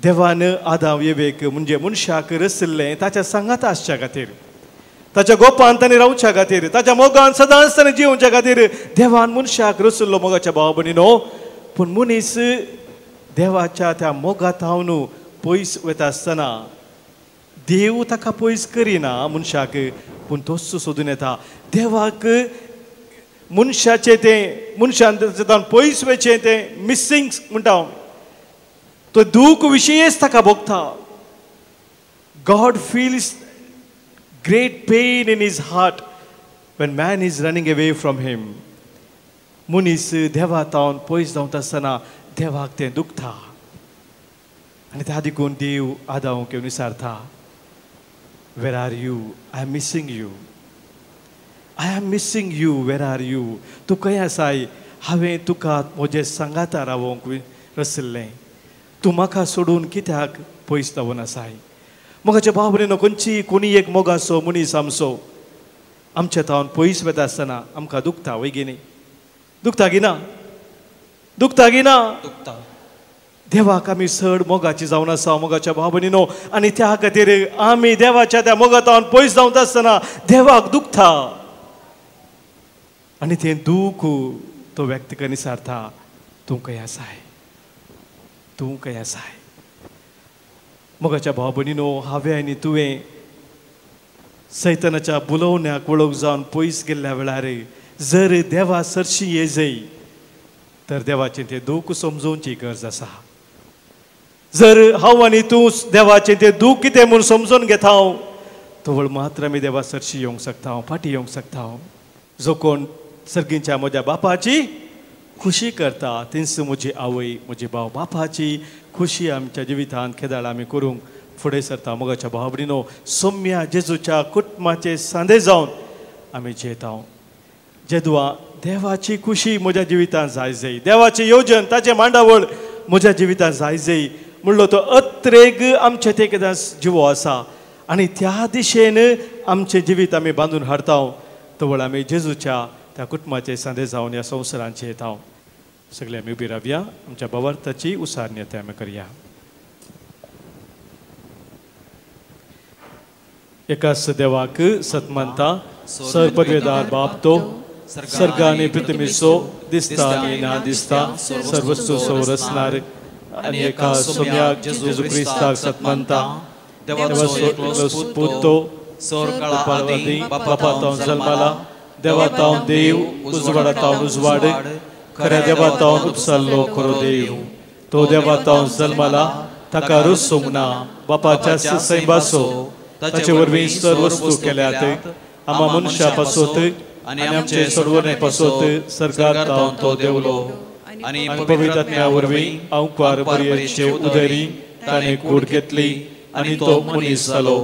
देवान आदाव येवेक म्हणजे मनशाक रचल्लें ताच्या सांगात आसच्या खातीर ताच्या गोपान ताणें रावच्या खातीर ताच्या मोगान सदांच ताणें जिवच्या खातीर देवान मनशाक रचल्लो मोगाच्या भाव भयणीनो पूण मनीस देवाच्या त्या मोगांतावन पयस वता आसतना देव ताका पयस करिना मनशाक पूण तोच सोदून येता देवाक मनशाचें तें मनशान पयस वचचें तें मिसींग म्हणटा तो दूख विशयच ताका भोगता God feels great pain in his heart when man is running away from him मनीस देवा तावन पयस जावन आसतना देवाक तें दुखता आनी त्या देखून देव आदाव घेवन विचारता where are you I am missing you where are you तूं खंय आसाय हांवें तुका म्हजे सांगाता रावोंक रचल्लें तूं म्हाका सोडून कित्याक पयस जावन आसाय मोगाच्या भाव भयणीनो खंयची कोणी एक मोगाचो मनीस आमचो आमच्या तावन पयस वता आसतना आमकां दुखता वय गे न्ही दुखता गी ना देवाक आमी चड मोगाची जावन आसा मोगाच्या भाव भयणीनो आनी त्या खातीर आमी देवाच्या त्या मोगातावन पयस जावन आसतना देवाक दुखता आनी तें दूख तो व्यक्त करून विचारता तूं खंय आसाय मोगाच्या भाव भयणीनो हांवें आनी तुवें सैतानाच्या बुलोवण्याक वळख जावन पयस गेल्ल्या वेळार जर देवा सरशी येजय तर देवाचें तें दूख समजोवची गरज आसा जर हांव आनी तूं देवाचें तें दूख कितें म्हूण समजून घेता तो वेळ मात्र आमी देवा सरशी येवंक शकता फाटी येवंक शकता जो कोण सर्गींच्या म्हज्या बापाची खुशी करता तेंच म्हजी आवय म्हजी भाव बापाची खुशी आमच्या जिवितांत खेदाळ आमी करूंक फुडें सरता मोगाच्या भाव भयणीनो सोम्या जेजूच्या कुटुंबाचे सांदे जावन आमी जेता जेदुआ देवाची खुशी म्हज्या जिवितांत जाय देवाचें येवजण ताचें मांडावळ म्हज्या जिवितांत जाय म्हणलो तो अत्रेग आमचे ते केदां जिवो आसा आनी त्या दिशेन आमचें जिवीत आमी बांदून हाडता तो वेळ आमी जेजूच्या त्या कुटुंबाचे सांदे जावन ह्या संवसारांचे येता सगळे आमी उबी रावया आमच्या भवार्थाची उसारणी आमी करया. एकाच देवाक सतमंता सर्पदवेदार बाप तो सर्गा आणि पृथ्वीसो दिसता आणि ना दिसता सर्वस्व सौरसनार आणि एका सोम्याक जेजू क्रिस्ताक सतमंता देवाचो पुतो सोरकाळादी बापातावन जल्माला देवातावन देव उजवाडातावन उजवाड खऱ्या देवातावन उपसल्लो खरो देव तो देवातावन जल्माला ताका रूच सोंगना बापाच्या सैबासो ताचे वरवीं सर्व वस्तू केल्यात आम्हा मनशा पासोत आणि आमचे सर्वने पासोत सर्गांत तो देवलो आणि पवित्र आत्म्या वरवीं अंकार बरयेचे उदरी ताणे कूड घेतली आणि तो मनीस जालो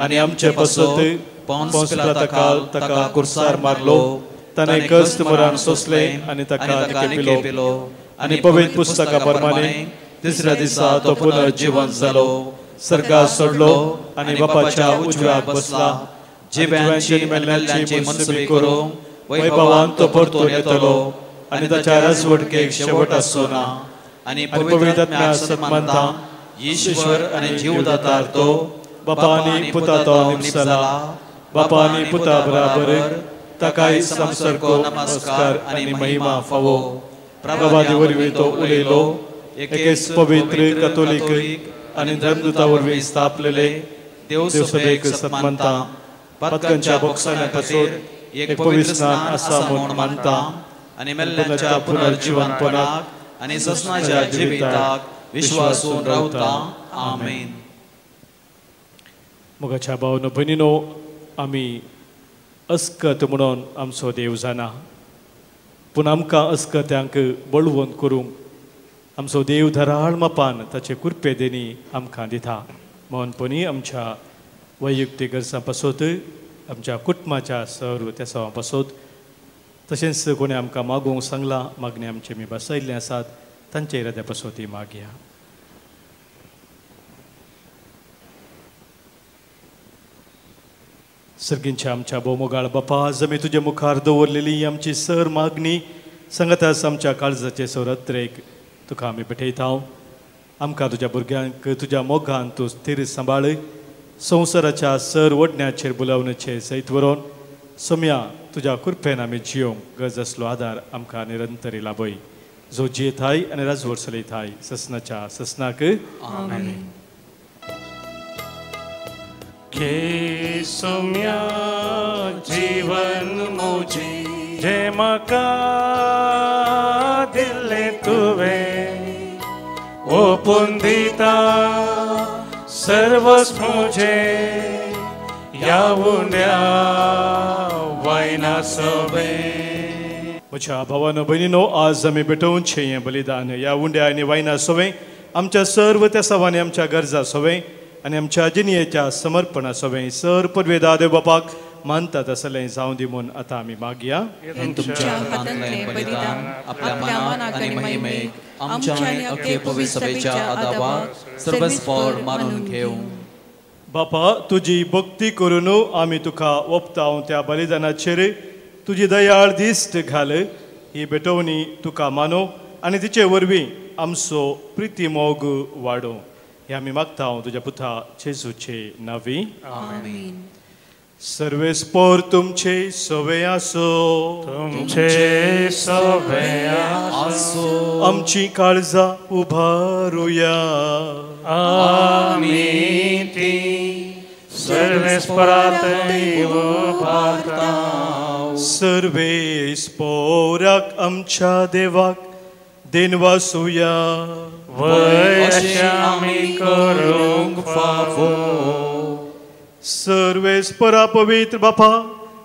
आणि आमचे पासोत पोंस पिलाताकाल ताका कुर्सार मारलो ताणे कष्ट मरण सोसले आणि ताका निकेपिलो आणि पवित्र पुस्तका प्रमाणे तिसऱ्या दिसा तो पुनर्जीवन जालो सर्गा सोडलो आणि बापाच्या उजव्याक बसला जिव्यांची मेल्ल्यांची मनसुबी करूंक वैभवान तो परतून येतलो आणि ताच्या राजवटकेक शेवट आसचो ना आणि पवित्र आत्म्या सतमंता ईश्वर आणि जीवदातार तो बापा आनी पुता तो निमसला बापा आनी पुता बराबर ताकाय संसर्गो नमस्कार आणि महिमा फावो प्रभादी वरवीं तो उलयलो एकेच पवित्र कॅथोलिक आणि धर्मदूता वरवीं स्थापलेले देवसभेक सतमंता पातकांच्या बोक्सांच्या खातीर एक पवित्र स्नान आसा म्हूण मानता आणि मेल्ल्यांच्या पुनर्जीवनपणाक आणि ससनाच्या जिविताक विश्वासून रावता. आमेन. मोगाच्या भावनो भयणीनो आमी अस्कत म्हणून आमचो देव जाणा पूण आमकां अस्कत्यांक बळवंत करूंक आमचो देव धराळ मापान ताचे कृपेदेनी आमकां दिता. मोहनपणी आमच्या वैयक्तीक गरजां पासत आमच्या कुटुंबाच्या सर्व त्या पासत तशेंच कोणी आमकां मागोवंक सांगलां मागणी आमचे मी बसयल्ले आसात तांचे हृदया पासत मागया. सर्गींच्या आमच्या भोवमोगाळ बापा आज आमी तुज्या मुखार दवरलेली आमची सर मागणी सांगतास आमच्या काळजाचे सौरत्रेक तुका आमी भेटयता. आमकां तुज्या भुरग्यांक तुज्या मोगान तूं स्थिर सांबाळ संवसाराच्या सर वडण्याचेर बुलावणेचे सयत व्हरून सोम्या तुज्या कृपेन आमी जियोंक गरज आसलो आदार आमकां निरंतरी लाभय जो जियेताय आनी राजवट चलयताय ससनाच्या ससनाक. आमेन. घे सोम्या जीवन मोजी जे म्हाका दिल्लें तुवें ओपून दिता सर्वच मुझे या उंड्या वायना सोबे. म्हज्या भावानो भयणीनो आज आमी भेटोवचें हें बलिदान ह्या उंड्या आनी वायना सोवें आमच्या सर्व त्या सवांनी आमच्या गरजा सोवें आनी आमच्या जिणयेच्या समर्पणा सोवें सर पदवेदा देव बापाक मानता तसलें जावं दी म्हूण आतां आमी मागया. तुमच्या हातांतलें बलिदान आपल्या मनाक आनी महिमेक आमच्या आनी अख्खे पवित्र सभेच्या आदाराक सर्वस्पर मानून घेवं. बापा तुजी भक्ती करून आमी तुका ओपताव त्या बलिदानाचेर तुजी दयाळ दिश्ट घाल ही भेटवणी तुका मानो आनी तिचे वरवीं आमचो प्रिती मोग वाडो हे आमी मागता तुज्या पुता जेजूचे नांवी. आमेन. सर्वेस्पर तुमचे सवे आसो तुमचे सवे आसो आमची काळजां उबारुया आमी ती सर्वेस्परात उबारता. सर्वेस्पराक आमच्या देवाक देनवासुया वैश्य आमी करूंक फावो. सर्वेस्परा पवित्र बापा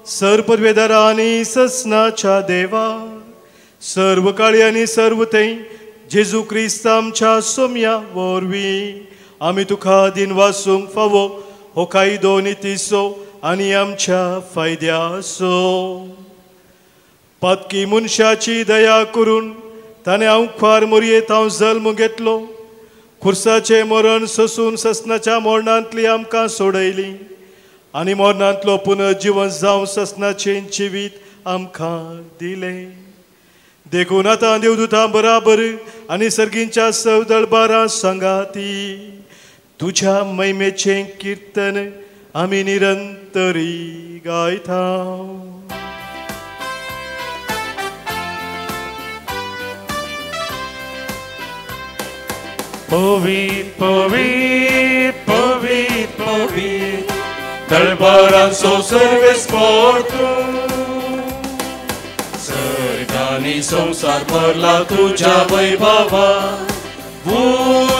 सर पदवेदारा आनी ससनाच्या देवा सर्व काळी आनी सर्व थंय जेजू क्रिस्त आमच्या सोम्या वरवीं आमी तुका दिनवासूंक फावो हो कायदो नितीसो आनी आमच्या फायद्याचो. पातकी मनशाची दया करून ताणें अंखार मोरयेत हांव जल्म घेतलो खुर्साचे मरण सोसून ससनाच्या मरणांतली आमकां सोडयली आनी मरणांतलो पुनर्जीवन जावन ससनाचें जिवीत आमकां दिलें. देखून आतां देवदूतां बराबर आनी सर्गींच्या दळबारां सांगाती तुज्या महिमेचें कीर्तन आमी निरंतरी गायता. Povit, povit, povit, povit, दळबारांचो Sarves तूं. सर्गांनी संसार भरला तुज्या वैभवा,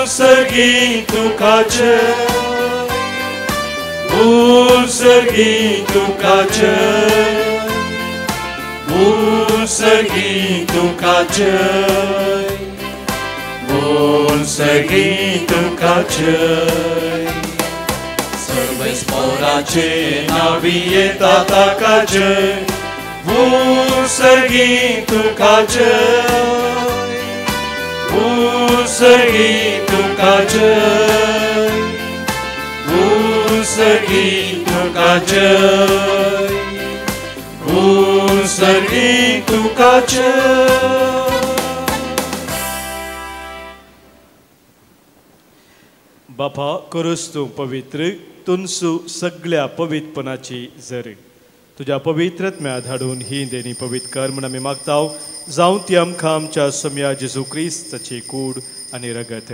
सर्गी तुका जय, सर्गी तुका जय, सर्गी तुका जय, सर्गी तुका जय. सर्वेस पोराचे नावी येता ताका जय, सर्गी तुका जय, सर्गी तुका जय, सर्गी तुका जय, सर्गी तुका जय. बापा करूस तूं पवित्र, तुनसू सगळ्या पवित्रपणाची जर तुझ्या पवित्रत्म्या धाडून ही देणी पवित्र कर म्हण आमी मागताव. जावं ती आमकां आमच्या सम्या जेजू क्रिस्ताची कूड आनी रगत.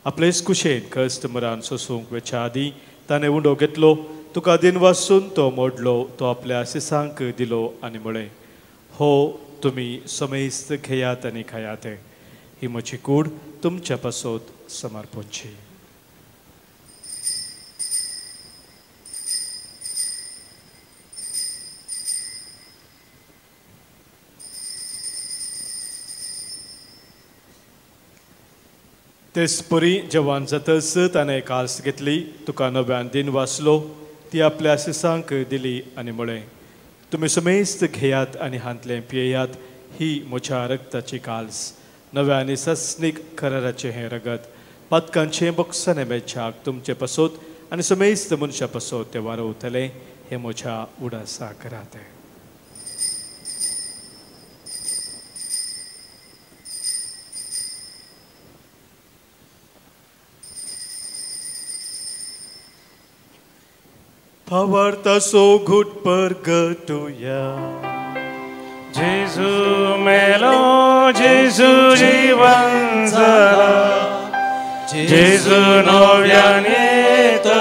आपलेच कुशेन कस्त मरान सोसूंक वेच्या आदी ताणें उंडो घेतलो, तुका दिन वाचून तो मोडलो, तो आपल्या शिसांक दिलो आनी म्हळें, हो तुमी समेस्त घेयात आनी खायात. ही म्हजी कूड तुमच्या पासत समर्पणची. तेचपरी जेवण जातच ताणें काल्स घेतली, तुका नव्यान दिन वाचलो, ती आपल्या शिसांक दिली आनी म्हळें, तुमी समेस्त घेयात आनी हांतलें पियेयात, ही म्हज्या रक्ताची काल्स, नव्या आनी सस्नीक कराराचें हें रगत, पातकांचें बक्षाने मेळच्याक तुमचे पासत आनी समेस्त मनशा पासत ते वारवतले, हे म्हज्या उडासा करात. भावार्थाचो घुट परगटुया. जेजू मेलो, जेजू जीवन जाला, जेजू नव्यान येतो.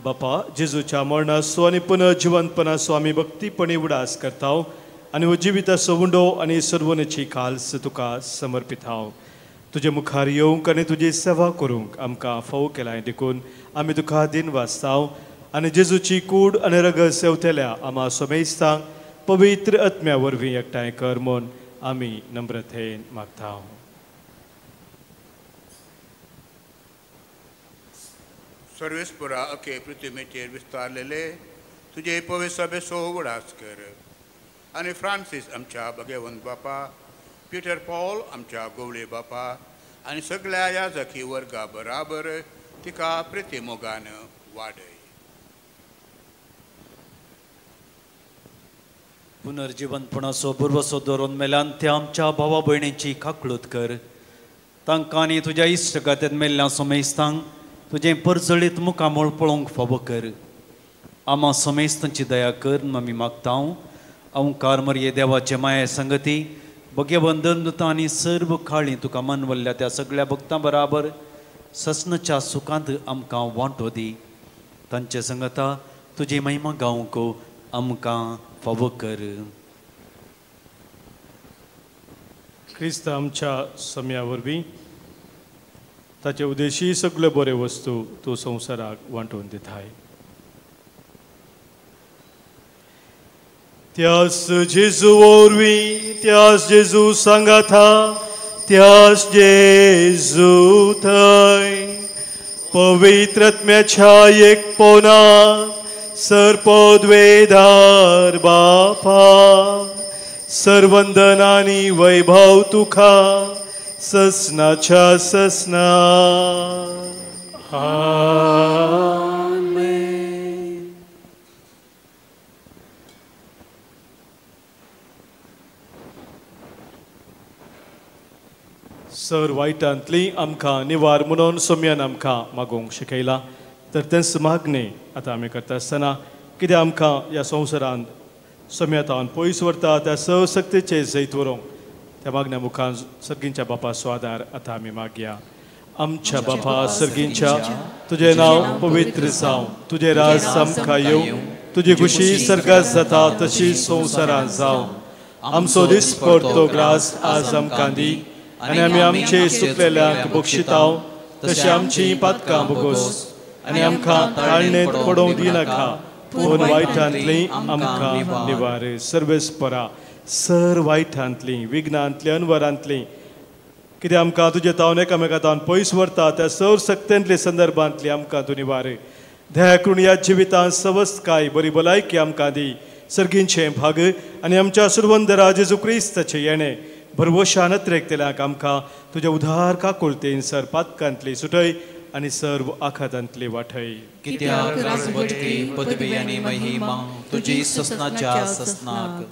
बापा जेजूच्या मरणाचो आनी पुनर्जिवंतपणाचो आमी भक्तीपणी उडास करताव आनी हो जिविताचो उंडो आनी सर्वनाची काल्स तुका समर्पित हांव. तुजे मुखार येवंक आनी तुजी सेवा करूंक आमकां फावो केलाय देखून आमी तुका दिन वाचताव आनी जेजूची कूड आनी रगत सेवतल्या आम्हा समेस्तांक पवित्र आत्म्या वरवीं एकठांय कर म्हूण आमी नम्रतेन मागताव. सर्वेस्परा अखे पृथ्वीचेर विस्तारलेले तुजे पवित्र सभेचो उडास कर आनी फ्रांसीस आमच्या भगवंत बापा, पीटर पॉल आमच्या गोवळे बापा आनी सगळ्या याजकी वर्गा बराबर तिका प्रितीमोगान वाडय. पुनर्जिवंतपणाचो बुरवसो दवरून मेल्यान त्या आमच्या भावा भयणीची काकळूत कर. तांकां आनी तुज्या इश्टगात्यांत मेल्ल्या समेस्तांक तुजें परजळीत मुखामोळ पळोवंक फावो कर. आम्हा समेस्तांची दया कर म्हूण आमी मागतांव. अवंकार मरये देवाचे माये संगती, भगवंत आनी सर्व खाळी तुका मानवल्ल्या त्या सगळ्या भक्तां बराबर ससनाच्या सुखांत आमकां वांटो दी. तांचे संगता तुजी महिमा गावंक आमकां फावो कर. क्रिस्त आमच्या सम्या वरवीं ताचे उद्देशी सगळ्यो बऱ्यो वस्तू तूं संवसाराक वांटून दिताय. त्यास जेजू वरवीं, त्यास जेजू सांगाता, त्यास जेजू थंय पवित्र आत्म्याच्या एकपणांत सर्पद्वेदार बापा, सर्वंदन आनी वैभव तुका ससनाच्या ससना. आमेन. सर वायटांतली आमकां निवार म्हणून सोम्यान आमकां मागोवंक शिकयला. तर तेंच मागणी आतां आमी करता आसतना कितें आमकां ह्या संवसारांत सोम्यातावन पयस व्हरता त्या सशक्तीचे जैत व्हरूंक त्या मागण्या मुखार सर्गींच्या बापा स्वादार आतां आमी मागया. आमच्या बापा सर्गींच्या तुजें नांव पवित्र जावं, तुजें राज आमकां येवं, तुजी खुशी सर्गात जाता तशी संवसारांत जावं. आमचो दिसभर तो ग्रास आज आमकां दी आनी आमी आमचे सुकलेल्यांक बक्षितांव तशी आमची पातकां बगोस आनी आमकां ताळणेंत पडोवंक दिनाका पूण वायटांतली आमकां निवार. सर्वेस्परा सर वायटांतली विघ्नांतली अनवरांतली कितें आमकां तुजे तावन एकामेकांतावन पयस व्हरता त्या सर सक्तेंतली संदर्भांतली आमकां तूं निवार. दया करून ह्या जिवितांत सवस्काय बरी भलायकी आमकां दी. सर्गींचे भाग आनी आमच्या सुरवंदरा जेजू क्रिस्ताचें येणें भरवशान नत्रेकतेल्यांक आमकां तुज्या उदार काकुळतेन सर पातकांतली सुटय आनी सर्व आखातांतली वाठय. कित्याक राजवटी पदवी आनी महिमा तुजी ससनाच्या ससनाक.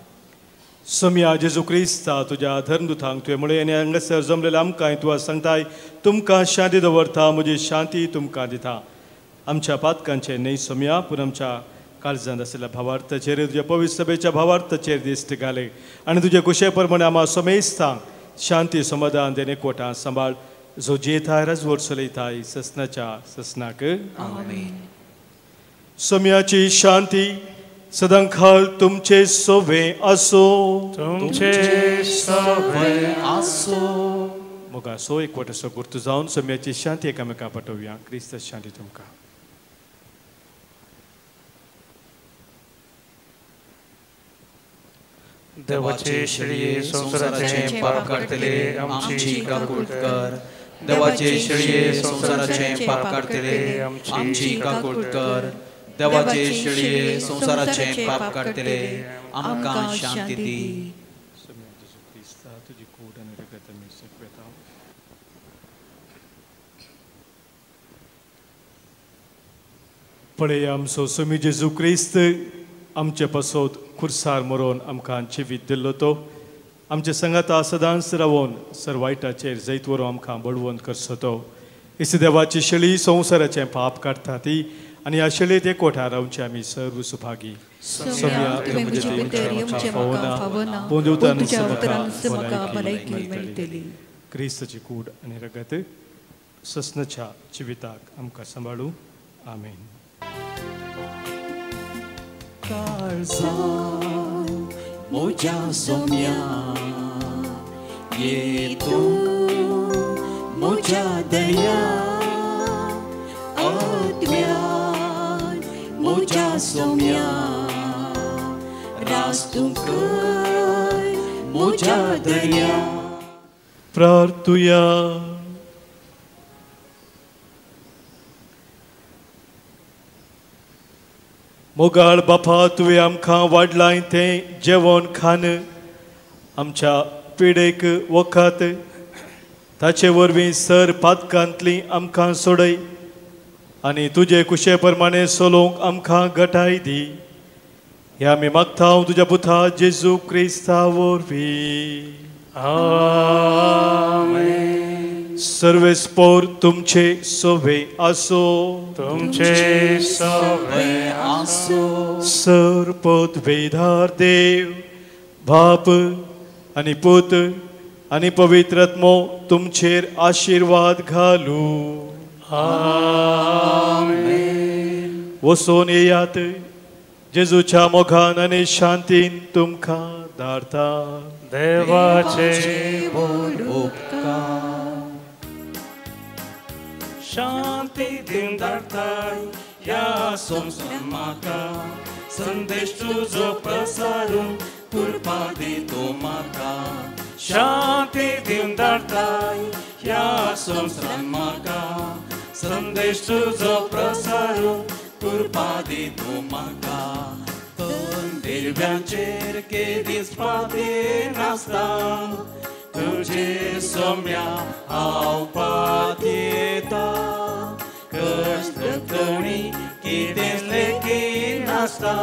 सोम्या जेजू क्रिस्ता तुज्या धर्मदुतांक तुवें म्हळें आनी हांगासर जमलेल्या आमकांय तूं सांगताय तुमकां शांती दवरता म्हजी शांती तुमकां दिता. आमच्या पातकांचें न्हय सोम्या पूण आमच्या काळजांत आशिल्ल्या भावार्थाचेर तुज्या पवित्र सभेच्या भावार्थाचेर दिश्ट घाले आनी तुजे कुशे प्रमाणे आम्हा सोमेस्तांक शांती समाधान देन एकवटां सांबाळ जो जेताय राजवट चलयताय ससनाच्या ससनाक. सोम्याची शांती सदांखाल तुमचे सोवे आसो. तुमचे सोवे आसो. मोगा सो एकवट असो गुर्तू जावन सोम्याची शांती एकामेकां पाठोवया. क्रिस्त शांती तुमकां. देवाचे श्री संसाराचे पाप काढतले आमची काकूट कर. देवाचे शिळये संसाराचे पाप काढतले आमची काकूट कर. देवाचे शिळये संसाराचे पाप काढतले आमकां शांती दी. पळय आमचो सोमी जेजू क्रिस्त आमचे पासोत खुर्सार मरोवन आमकां जिवीत दिल्लो तो आमचे संगाता सदांच रावून सर वायटाचेर जैत व्हरून आमकां बळवंत करचो तो. इस देवाची शेळी संवसाराचें पाप काडटा ती आनी ह्या शेळयेंत एकवटां रावचे आमी सर्व सुभागी. क्रिस्ताची कूड आनी रगत ससनाच्या जिविताक आमकां सांबाळूं. आमेन. मोजा सोम्या ये तू मोजा दया आत्म्या मोजा सोम्या रास तुमकर मोजा दया. प्रार्थुया. मोगाळ बापा तुवें आमकां वाडलाय तें जेवण खाण आमच्या पिडेक वखत ताचे वरवीं सर पातकांतली आमकां सोडय आनी तुजे कुशे प्रमाणे चलोवंक आमकां घटाय दी. हे आमी मागता तुज्या पुता जेजू क्रिस्ता वरवीं. आमेन. सर्वेस्पोर तुमचे सोवे आसो. तुमचे सोवे आसो. सर पदवेदार देव बाप आनी पूत आनी पवित्र आत्मो तुमचेर आशिर्वाद घालू. आमेन. वसोन येयात जेजूच्या मोगान आनी शांतीन तुमकां धाडटा. देवाचे शांती दिन धाडटाय ह्या संवसारांत म्हाका संदेश तुजो प्रसारून कृपा दी तूं म्हाका. शांती दिन धाडटाय ह्या संवसारांत म्हाका संदेश तुजो प्रसारून कृपा दी तूं म्हाका. दिव्यांचेर केदीस पाती नासता तुजे सोम्या हांव पात येता. कश्ट तणी कितें लेखी नासता